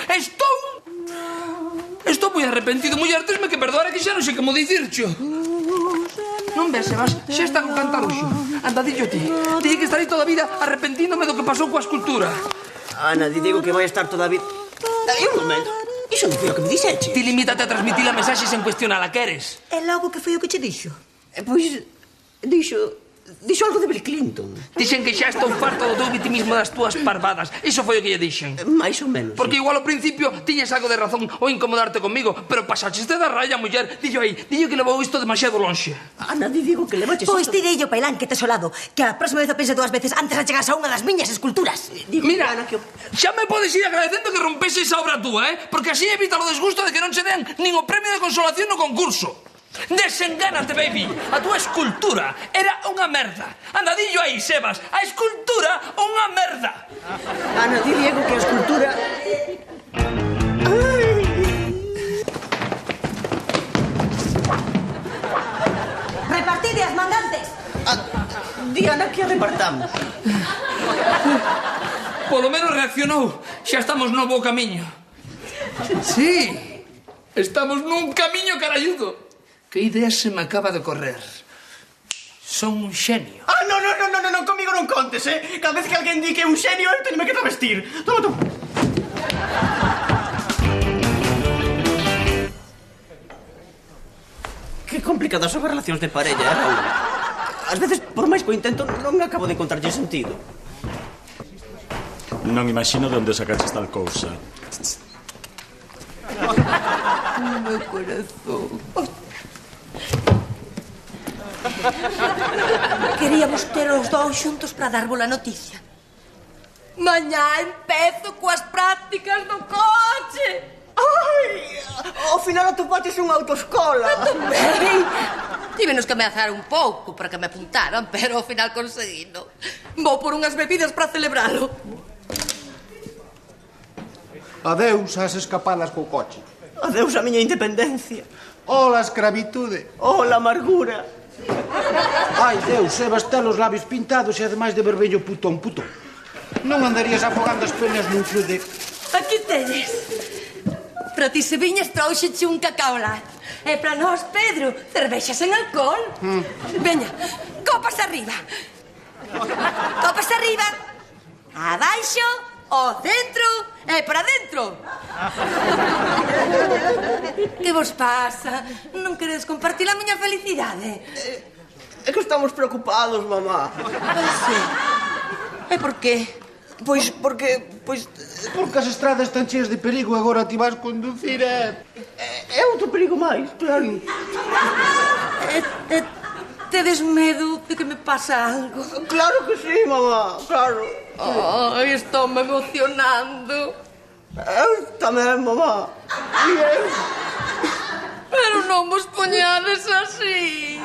estou moi arrepentido, muller, tesme que perdoar, que xa non sei como dicirxo. Non ves, Sebas, xa está con cantaruxo. Anda, dillo ti. Ti que estarei toda a vida arrepentíndome do que pasou coa escultura. Ana, digo que vai estar toda a vida... Dai un momento. Iso non foi o que me dixeche. Ti limítate a transmitir a mensaxe sen cuestionar a queres. E logo que foi o que che dixo? Pois, dixo algo de Bill Clinton. Dixen que xa estou farto do teu vitimismo das túas parvadas. Iso foi o que lle dixen. Mais ou menos. Porque igual ao principio tiñes algo de razón ao incomodarte comigo, pero pasaxeste da raya, muller. Dillo que levou isto demasiado lonxe. Ana, digo que levaches... Pois tirei o pailán que tes ao lado, que a próxima vez o pense 2 veces antes de chegas a unha das miñas esculturas. Mira, xa me podes ir agradecendo que rompese esa obra túa, Porque así evita o desgusto de que non se den nin o premio de consolación no concurso. Desengánate, baby. A túa escultura era unha merda. Anda, dillo aí, Sebas. A escultura, unha merda. Ana, Diego, que a escultura... Repartide as mandantes. Diana, que a repartamos? Polo menos reaccionou. Xa estamos no bo camiño. Sí. Estamos nun camiño caralludo. Que idea se me acaba de correr. Son un xenio. Ah, non, comigo non contes, Cada vez que alguén di que é un xenio, eu teñome que travestir. Toma. Que complicadas son as relacións de parella, Raúl? Ás veces, por máis que o intento, non acabo de encontrarlle sentido. Non imagino de onde sacaches tal cousa. Meu corazón. Queríamos ter os dous xuntos para darvos a noticia. Mañá empezo coas prácticas do coche. Ai, ao final atopaches unha autoescola. Tamén. Tívenos que ameazar un pouco para que me apuntaran, pero ao final conseguino. Vou por unhas bebidas para celebralo. Adeus ás escapadas co coche. Adeus a miña independencia. Ola, escravitude. Ola, amargura. Ai, Deus, Sebas ten os labios pintados e ademais de vermello putón. Non andarías afogando as penas nun flude. Aquí tedes. Para ti, Seviñas, trouxeche un cacaolá. E para nós, Pedro, cervexas en alcohol. Veña, copas arriba. Copas arriba. Abaixo, ao centro e para dentro. Que vos pasa? Non queredes compartir a miña felicidade? É que estamos preocupados, mamá. Sí. E por qué? Pois porque as estradas están cheas de perigo e agora ti vas conducir é outro perigo máis, claro. Tedes medo de que me pasa algo? Claro que sí, mamá, claro. Ai, estou me emocionando. Eu tamén, mamá. Pero non vos poñades así.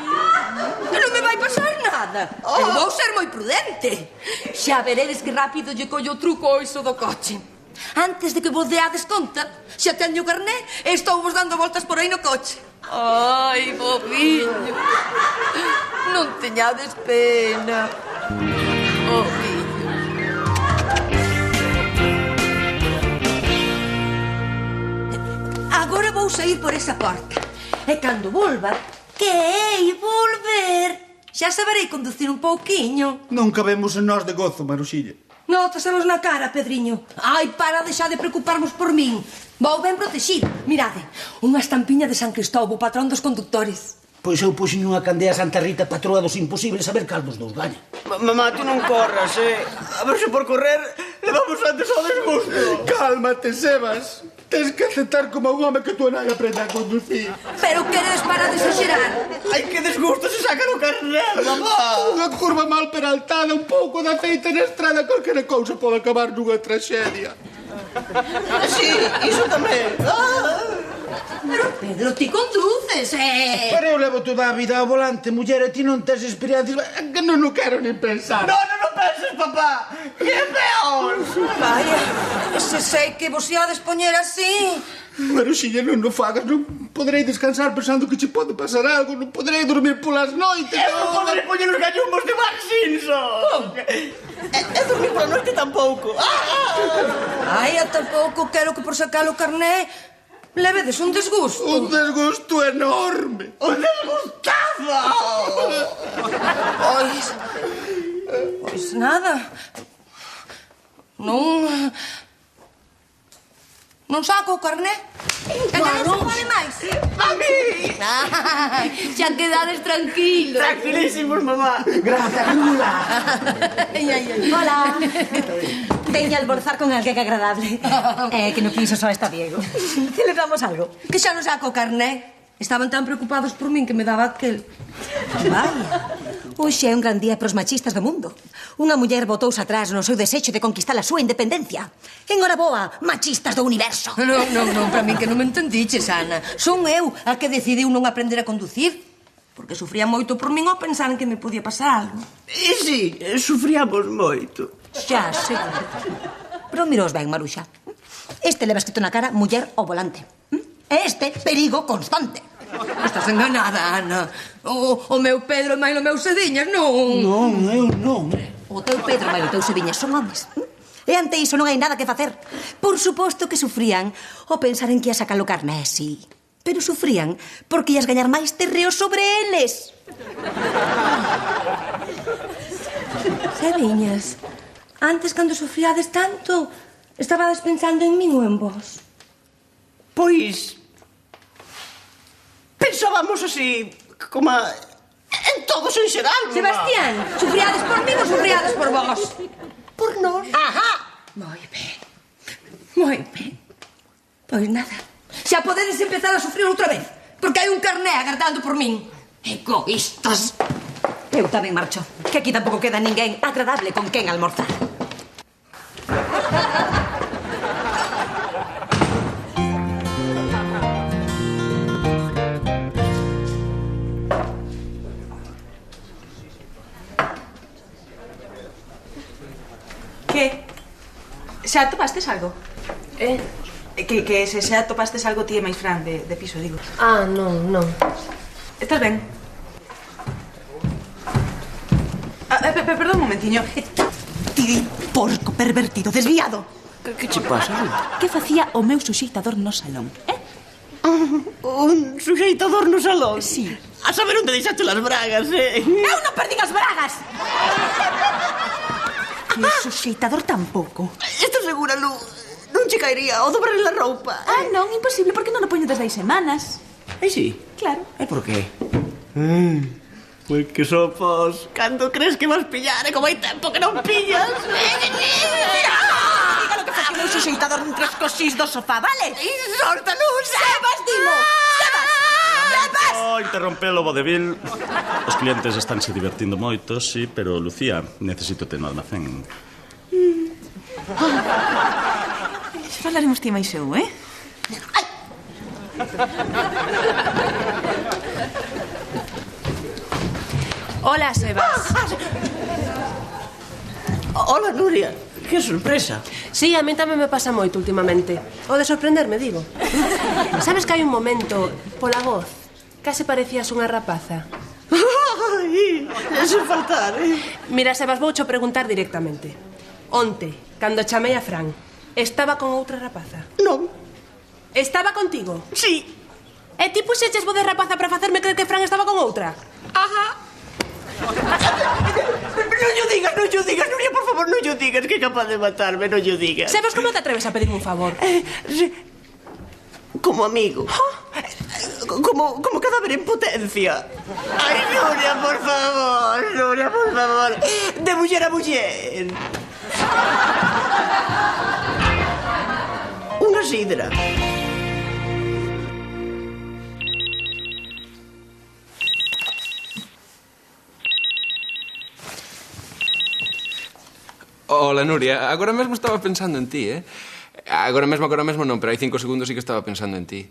Que non me vai pasar nada. Eu vou ser moi prudente. Xa veredes que rápido lle collo o truco iso do coche. Antes de que vos deades conta, xa teño o carné e estou vos dando voltas por aí no coche. Ai, bobiño. Non teñades pena. Bobiño. Agora vou sair por esa porta. E cando volva, que hei volver, xa saberei conducir un pouquiño. Non cabemos en nós de gozo, Maruxilla. Nótasemos na cara, Pedriño. Ai, para deixar de preocuparvos por min. Vou ben protegido. Mirade, unha estampiña de San Cristóbal, patrón dos conductores. Pois eu puxen unha candea a Santa Rita, patroa dos imposibles, a ver cal dos dous gaña. Mamá, tú non corras, A ver se por correr levamos antes ao desgusto. Cálmate, Sebas. Tens que aceptar como un home que tú nai aprenda a conducir. Pero queres para de exagerar? Ai, que desgusto se saca no carné, mamá. Unha curva mal peraltada, un pouco de aceite na estrada, calquera cousa pode acabar nunha traxedia. Sí, iso tamén. Pero, Pedro, ti conduces, Pero eu levo toda a vida ao volante, muller, e ti non tes experiencias. Que non o quero nin pensar. Non penses, papá. Que é peor. Vaya, se sei que vos iades poñer así. Maruxilla, non o fagas, non poderei descansar pensando que che pode pasar algo, non poderei dormir polas noites. Eu non poderei poñer os gallumbos de Mark Simpson. E dormir pola noite tampouco. Ai, eu tampouco quero que por sacar o carné levedes un desgusto. Un desgusto enorme. Un desgustazo. Pois nada. Non saco o carné? Que non se pode máis? Mami! Xa quedades tranquilos. Tranquilísimos, mamá. Gracias, Lula. Hola. Veña a almorzar con alguén agradable. Que no piso só está Diego. Celebramos algo. Que xa non saco o carné. Estaban tan preocupados por min que me daba aquel. Vaya. Hoxe é un gran día para os machistas do mundo. Unha muller botouse atrás no seu desexo de conquistar a súa independencia. Enhoraboa, machistas do universo. Non, para min que non me entendiches, Ana. Son eu a que decidiu non aprender a conducir. Porque sufría moito por min ao pensar en que me podía pasar algo. E si, sufríamos moito. Xa, seguro. Pero miros ben, Maruxa. Este leva escrito na cara muller ao volante. E este, perigo constante. Estás enganada, Ana. O meu Pedro e máis o meu Sediñas, non. Non, eu non. O teu Pedro e máis o teu Sediñas son homes. E ante iso non hai nada que facer. Por suposto que sufrían o pensar en que ia sacar o carné, sí. pero sufrían porque ias gañar máis terreo sobre eles. Sabiñas, antes cando sufriades tanto, estabades pensando en min ou en vos? Pois... pensábamos así, como en todos en xeral. Sebastián, sufriades por min ou sufriades por vos? Por nós. Ajá. Moi ben. Moi ben. Pois nada. Xa podedes empezar a sufrir outra vez, porque hai un carné agardando por min. Egoístas. Eu tamén marcho, que aquí tampouco queda ninguén agradable con quen almorzar. Que? Xa atopastes algo? Que se xa atopastes algo ti e máis Fran de piso, digo. Ah, non, non. Estás ben? Perdón un momentiño. Ti, porco pervertido, desviado. Que che pasa, Ru? Que facía o meu suxeitador no salón, Un suxeitador no salón? Sí. A saber onde deixaste las bragas, Eu non perdín as bragas! E o suxeitador tampouco. Estás segura, Lu? Non che caería o dobrar la roupa? Ah, non, imposible, porque non o poño desde hai semanas. Ai, sí? Claro. E por qué? Porque sopos, cando crees que vas pillar, e como hai tempo que non pillas. Diga lo que fai que o meu suxeitador entre as cosís do sofá, vale? Solta, Lu! Sebas, dimo! Sebas! Sebas! Oh, interrompelo, vodevil. Os clientes estánse divertindo moito, sí, pero, Lucía, necesito no almacén. Xa falaremos ti máis eu, Hola, Sebas. Hola, Nuria. Que sorpresa. Sí, a mí tamén me pasa moito últimamente. O de sorprenderme, digo. Sabes que hai un momento, pola voz, case parecías unha rapaza. Ai, sen faltar, Mira, Sebas, voucho preguntar directamente. Onte, cando chamei a Fran, estaba con outra rapaza? Non. Estaba contigo? Sí. E ti puxeches voz de rapaza para facerme creer que Fran estaba con outra? Ajá. Non yo digas, Nuria, por favor, non yo digas, que é capaz de matarme, non yo digas. Sebas, como te atreves a pedirme un favor? Como amigo. Como cadáver en potencia. Ai, Nuria, por favor. De muller a muller. Unha sidra. Hola, Nuria. Agora mesmo estaba pensando en ti, Agora mesmo non, pero hai 5 segundos sí que estaba pensando en ti.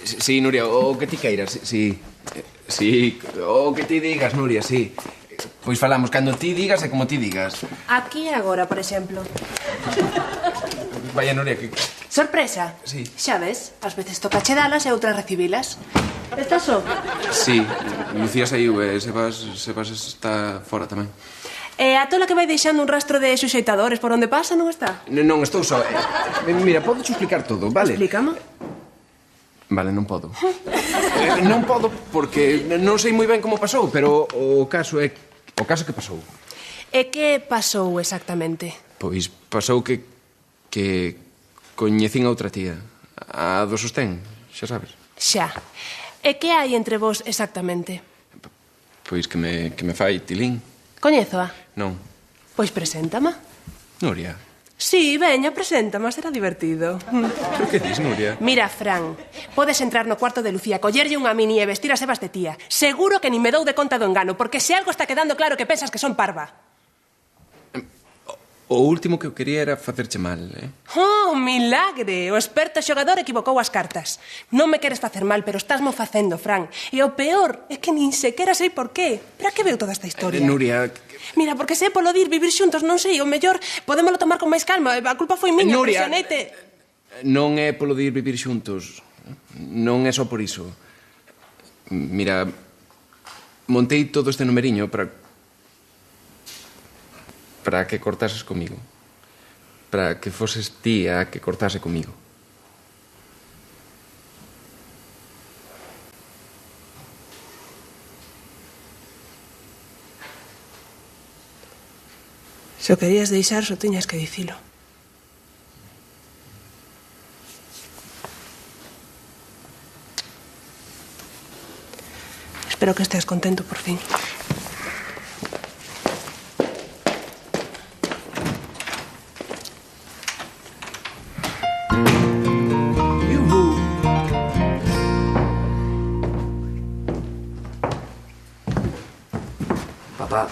Sí, Nuria, o que ti queiras, sí. Sí, o que ti digas, Nuria, sí. Pois falamos cando ti digas e como ti digas. Aquí e agora, por exemplo. Vaya, Nuria, que... Sorpresa? Sí. Xa ves, ás veces toca che dalas e outras recibilas. Estás só? Sí, Lucía saiu e Sebas está fora tamén. E a tola que vai deixando un rastro de suxeitadores por onde pasa, non está? Non, estou só. Mira, podo explicar todo, vale? Explícame. Vale, non podo. Non podo porque non sei moi ben como pasou, pero o caso que pasou. E que pasou exactamente? Pois pasou que coñecín a outra tía, a do sostén, xa sabes. Xa. E que hai entre vos exactamente? Pois que me fai tilín. Coñézoa? Non. Pois preséntama. Nuria. Sí, veña, preséntama, será divertido. Pero que dis, Nuria? Mira, Fran, podes entrar no cuarto de Lucía, collerlle unha mini e vestir a Sebas de tía. Seguro que nin me dou de conta do engano, porque se algo está quedando claro que pensas que son parva. O último que eu quería era facerche mal, Oh, milagre! O experto xogador equivocou as cartas. Non me queres facer mal, pero estásmo facendo, Fran. E o peor é que nin sequera sei por qué. Pero a que veu toda esta historia? Nuria... Mira, porque se é polo dir vivir xuntos, non sei, o mellor podémolo tomar con máis calma. A culpa foi miña, Nuria, presioneite. Non é polo dir vivir xuntos. Non é só por iso. Mira, montei todo este numeriño para que cortases comigo. Para que foses ti a que cortase comigo. Se o querías deixar, só tiñas que dicilo. Espero que estés contento por fin. Papá,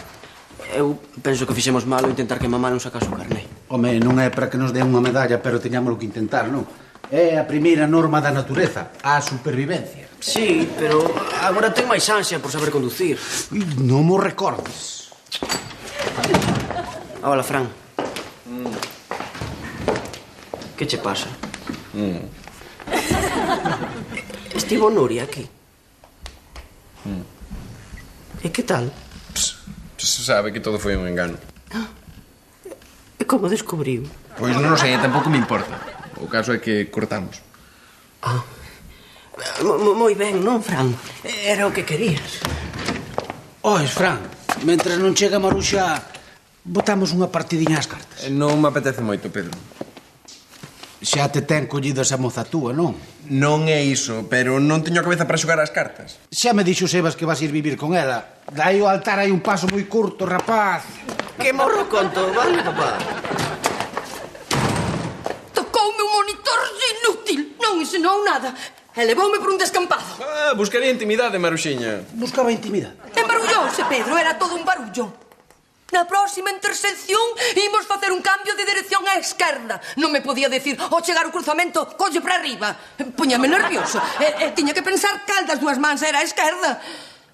eu penso que fixemos mal ao intentar que mamá non sacase o carné. Home, non é para que nos den unha medalla, pero teñámoslo que intentar, non? É a primeira norma da natureza, a supervivencia. Sí, pero agora ten máis ansia por saber conducir. Non mo recordes. Hola, Fran. Que che pasa? Estivo Nuria aquí. E que tal? Se sabe que todo foi un engano. E como descubriu? Pois non sei, tampouco me importa. O caso é que cortamos. Moi ben, non, Fran? Era o que querías. Ois, Fran, mentres non chega Maruxa, botamos unha partidiña ás cartas. Non me apetece moito, Pedro. Xa te ten collido esa moza túa, non? Non é iso, pero non teño a cabeza para xogar as cartas. Xa me dixo Sebas que vas ir vivir con ela. Dai o altar hai un paso moi curto, rapaz. Que morro conto, vale, papá? Tocoume un monitor inútil. Non ensinou nada. E levoume por un descampado. Buscaría intimidade, Maruxiña. Buscaba intimidade. Embarullouse, Pedro. Era todo un barullo. Na próxima intersección imos facer un cambio de dirección á esquerda. Non me podía decir, ao chegar o cruzamento, colle para arriba. Poñame nervioso. Tiña que pensar cal das dúas mans era a esquerda.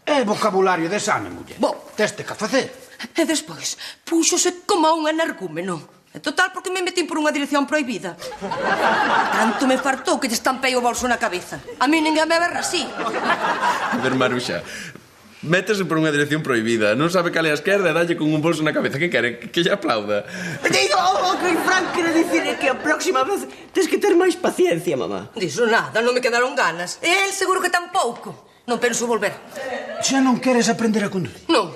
É vocabulario de exame, muller. Teste que facer. E despois, púxose como un energúmeno. E total, porque me metín por unha dirección prohibida. Tanto me fartou que lle estampei o bolso na cabeza. A mí ninguén me berra así. A ver, Maruxa, métese por unha dirección prohibida. Non sabe cal é a esquerda e dalle con un bolso na cabeza. Que quere? Que lle aplauda? O que Fran quere dicir é que a próxima vez tens que ter máis paciencia, mamá. Diso nada, non me quedaron ganas. E el seguro que tampouco. Non penso volver. Xa non queres aprender a conducir? Non.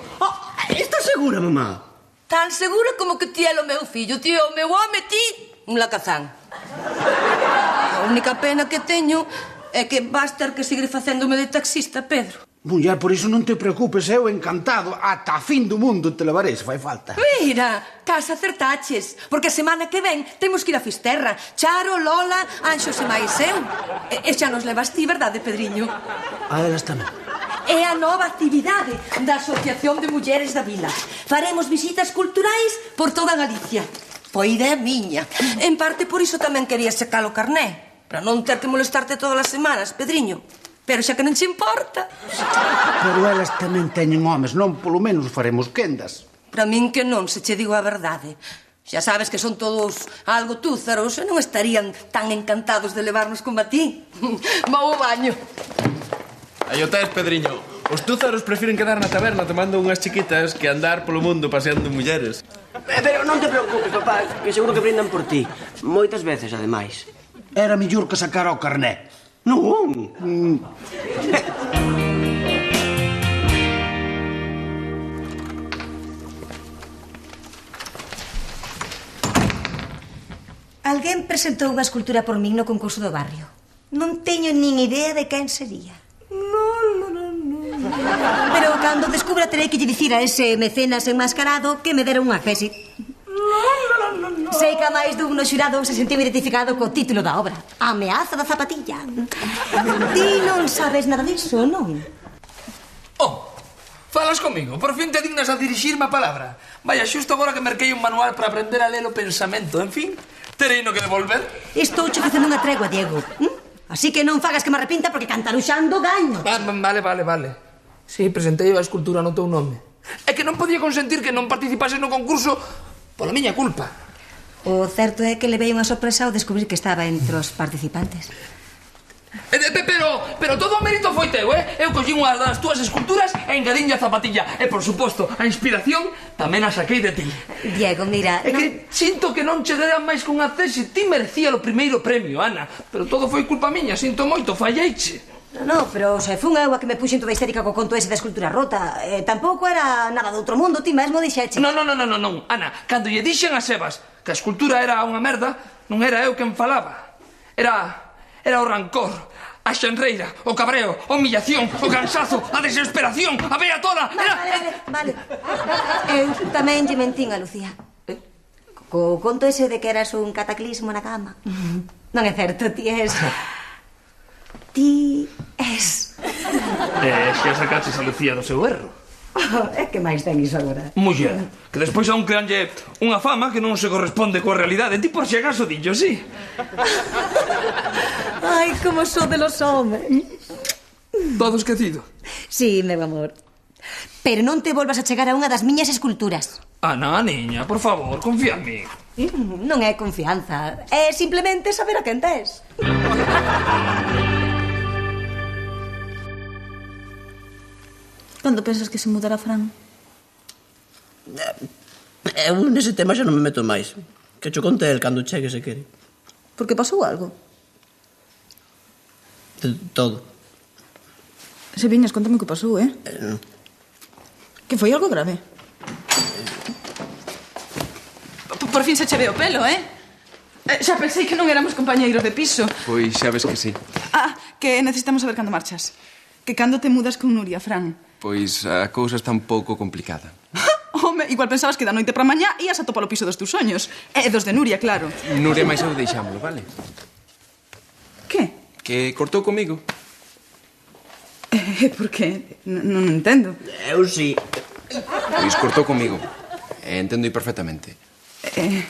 Estás segura, mamá? Tan segura como que ti é o meu fillo. Ti é o meu home, ti un lacazán. A única pena que teño é que vas ter que seguir facéndome de taxista, Pedro. Muller, por iso non te preocupes, eu encantado. Ata a fin do mundo te levarei, se fai falta. Mira, casa acertaches, porque a semana que ven temos que ir a Fisterra. Charo, Lola, Anxos e máis eu. E xa nos levas ti, verdade, Pedriño? A elas tamén. É a nova actividade da Asociación de Mulleres da Vila. Faremos visitas culturais por toda Galicia. Foi idea miña. En parte por iso tamén quería sacar o carné, para non ter que molestarte todas as semanas, Pedriño. Pero xa que non che importa. Pero elas tamén teñen homes, non polo menos faremos quendas. Para min que non, se che digo a verdade. Xa sabes que son todos algo túzaros e non estarían tan encantados de levarnos como a ti. Vou ao baño. Aí o tes, Pedriño. Os túzaros prefiren quedar na taberna tomando unhas chiquitas que andar polo mundo paseando mulleres. Pero non te preocupes, papá, que seguro que brindan por ti. Moitas veces, ademais. Era mellor que sacara o carné. Non. Alguén presentou unha escultura por min no concurso do barrio. Non teño nin idea de quen sería. Pero cando descubra terei que lle dicir a ese mecenas enmascarado que me dera unha fesi. Sei que a máis dun no xurado se sentiu identificado co título da obra, A ameaza da zapatilla. Ti non sabes nada disso, non? Falas comigo? Por fin te dignas a dirixirme a palabra. Vaya, xusto agora que merquei un manual para aprender a ler o pensamento. En fin, terei no que devolver. Estou che facendo unha tregua, Diego. Así que non fagas que me arrepinta porque cantaruxando gaño. Vale. Sí, presentei a escultura no teu nome. É que non podía consentir que non participase no concurso pola miña culpa. O certo é que levei unha sorpresa ao descubrir que estaba entre os participantes. Pero todo o mérito foi teu, Eu collín unha das túas esculturas e engadinlle a zapatilla. E, por suposto, a inspiración tamén a saquei de ti. Diego, mira... É que sinto que non che deran máis con acese. Ti merecía o primeiro premio, Ana. Pero todo foi culpa miña, sinto moito, falleiche. No, pero se fun eu a que me puxen toda histérica co conto ese da escultura rota. Tampouco era nada do outro mundo, ti mesmo dixeche. Non. Ana, cando lle dixen a Sebas que a escultura era unha merda, non era eu quen falaba. Era o rancor, a xenreira, o cabreo, a humillación, o cansazo, a desesperación, a vea toda. Vale. Eu tamén lle mentín a Lucía. Co conto ese de que eras un cataclismo na cama. Non é certo, ti és... Ti és... Xa sacaches a Lucía do seu erro. É que máis ten iso agora? Muller, que despois aún creanlle unha fama que non se corresponde coa realidade. Ti por si acaso dillo, sí. Ai, como só de los homes. Todo esquecido. Sí, meu amor. Pero non te volvas a chegar a unha das miñas esculturas. Ana, niña, por favor, confía en mí. Non é confianza, é simplemente saber a quen tes. Cando pensas que se mudará Fran? Eu nese tema xa non me meto máis. Que cho conte el cando chegue, se quere. Por que pasou algo? Todo. Se viñas, contame o que pasou, Non. Que foi algo grave? Por fin se che ve o pelo, Xa pensei que non éramos compañeiros de piso. Pois xa ves que sí. Que necesitamos saber cando marchas. Que cando te mudas con Nuria, Fran. Pois a cousa está un pouco complicada. Home, igual pensabas que da noite para mañá ías a topar o piso dos teus soños. E dos de Nuria, claro. Nuria máis eu deixámolo, vale? Que? Que cortou comigo. Por que? Non entendo. Eu sí. Pois cortou comigo. Entendo perfectamente. E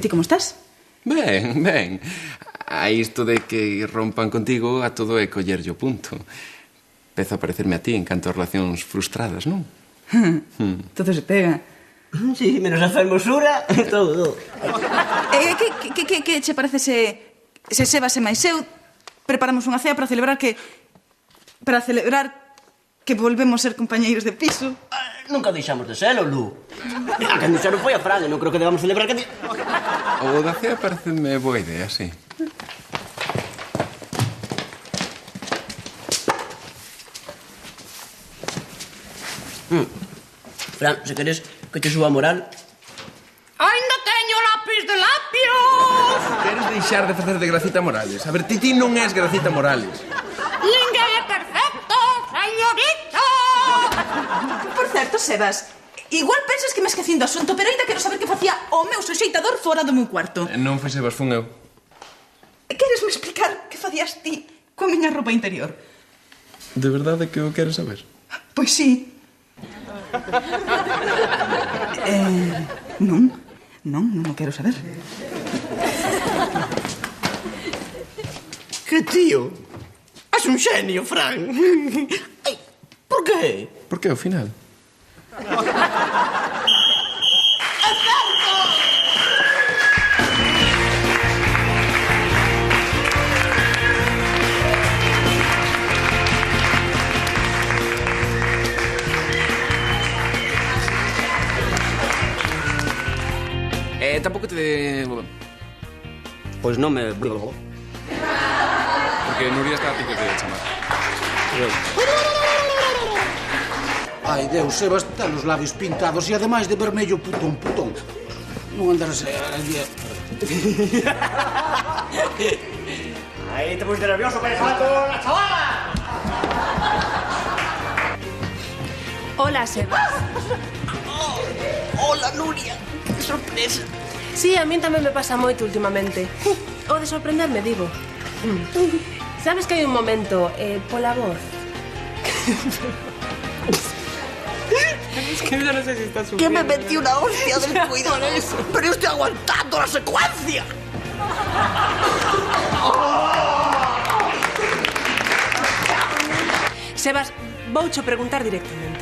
ti como estás? Ben. A isto de que rompan contigo a todo é collerlle o punto. Pezo a parecerme a ti en canto a relacións frustradas, non? Todo se pega. Sí, menos a fermosura, todo. Que che parece se Sebas e máis eu preparamos unha cea para celebrar que volvemos ser compañeiros de piso? Nunca deixamos de selo, Lu. A que dixeron foi a Fran, e non creo que debamos celebrar que... O da cea pareceme boa idea, sí. Fran, se queres que te suba a moral... Ainda teño lápis de labios! Queres deixar de facer de Gracita Morales? A ver, ti non és Gracita Morales. Ninguén é perfecto, señorita! Por certo, Sebas, igual pensas que me esquecín do asunto, pero ainda quero saber que facía o meu suxeitador fora do meu cuarto. Non foi Sebas, fun eu. Queresme explicar que facías ti coa miña roupa interior? De verdade que o queres saber? Pois sí. Non o quero saber. Que tío? És un xenio, Fran. Ai, por qué? Por que ao final? Tampouco te... Pois non me... Porque Nuria está a pique de chamar. Ai, Deus, Sebas, ten os labios pintados e ademais de vermello putón. Non andarás a... Aí te pusiste nervioso para falar con la chavala. Hola, Sebas. Hola, Nuria. Que sorpresa. Sí, a min tamén me pasa moito últimamente. O de sorprenderme, digo. Sabes que hai un momento, pola voz. Es que yo no sé si está sufriendo. Que me metí una hostia del cuidado. Pero yo estoy aguantando la secuencia. Sebas, voucho preguntar directamente.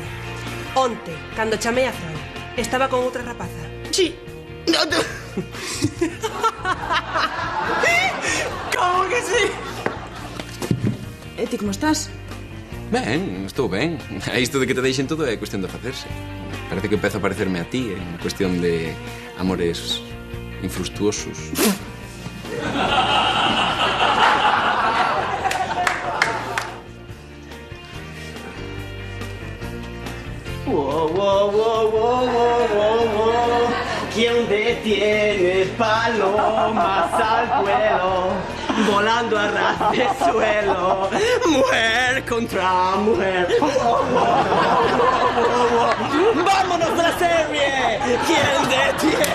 Onte, cando chamei a Fran, estaba con outra rapaza? Sí. ¿Cómo que sí? E ti como estás? Ben, estou ben. A isto de que te deixen todo é cuestión de facerse. Parece que empezo a parecerme a ti en cuestión de amores infructuosos. ¿Quién detiene palomas al vuelo? Volando a ras de suelo. Mujer contra mujer. ¡Vámonos de la serie! ¿Quién detiene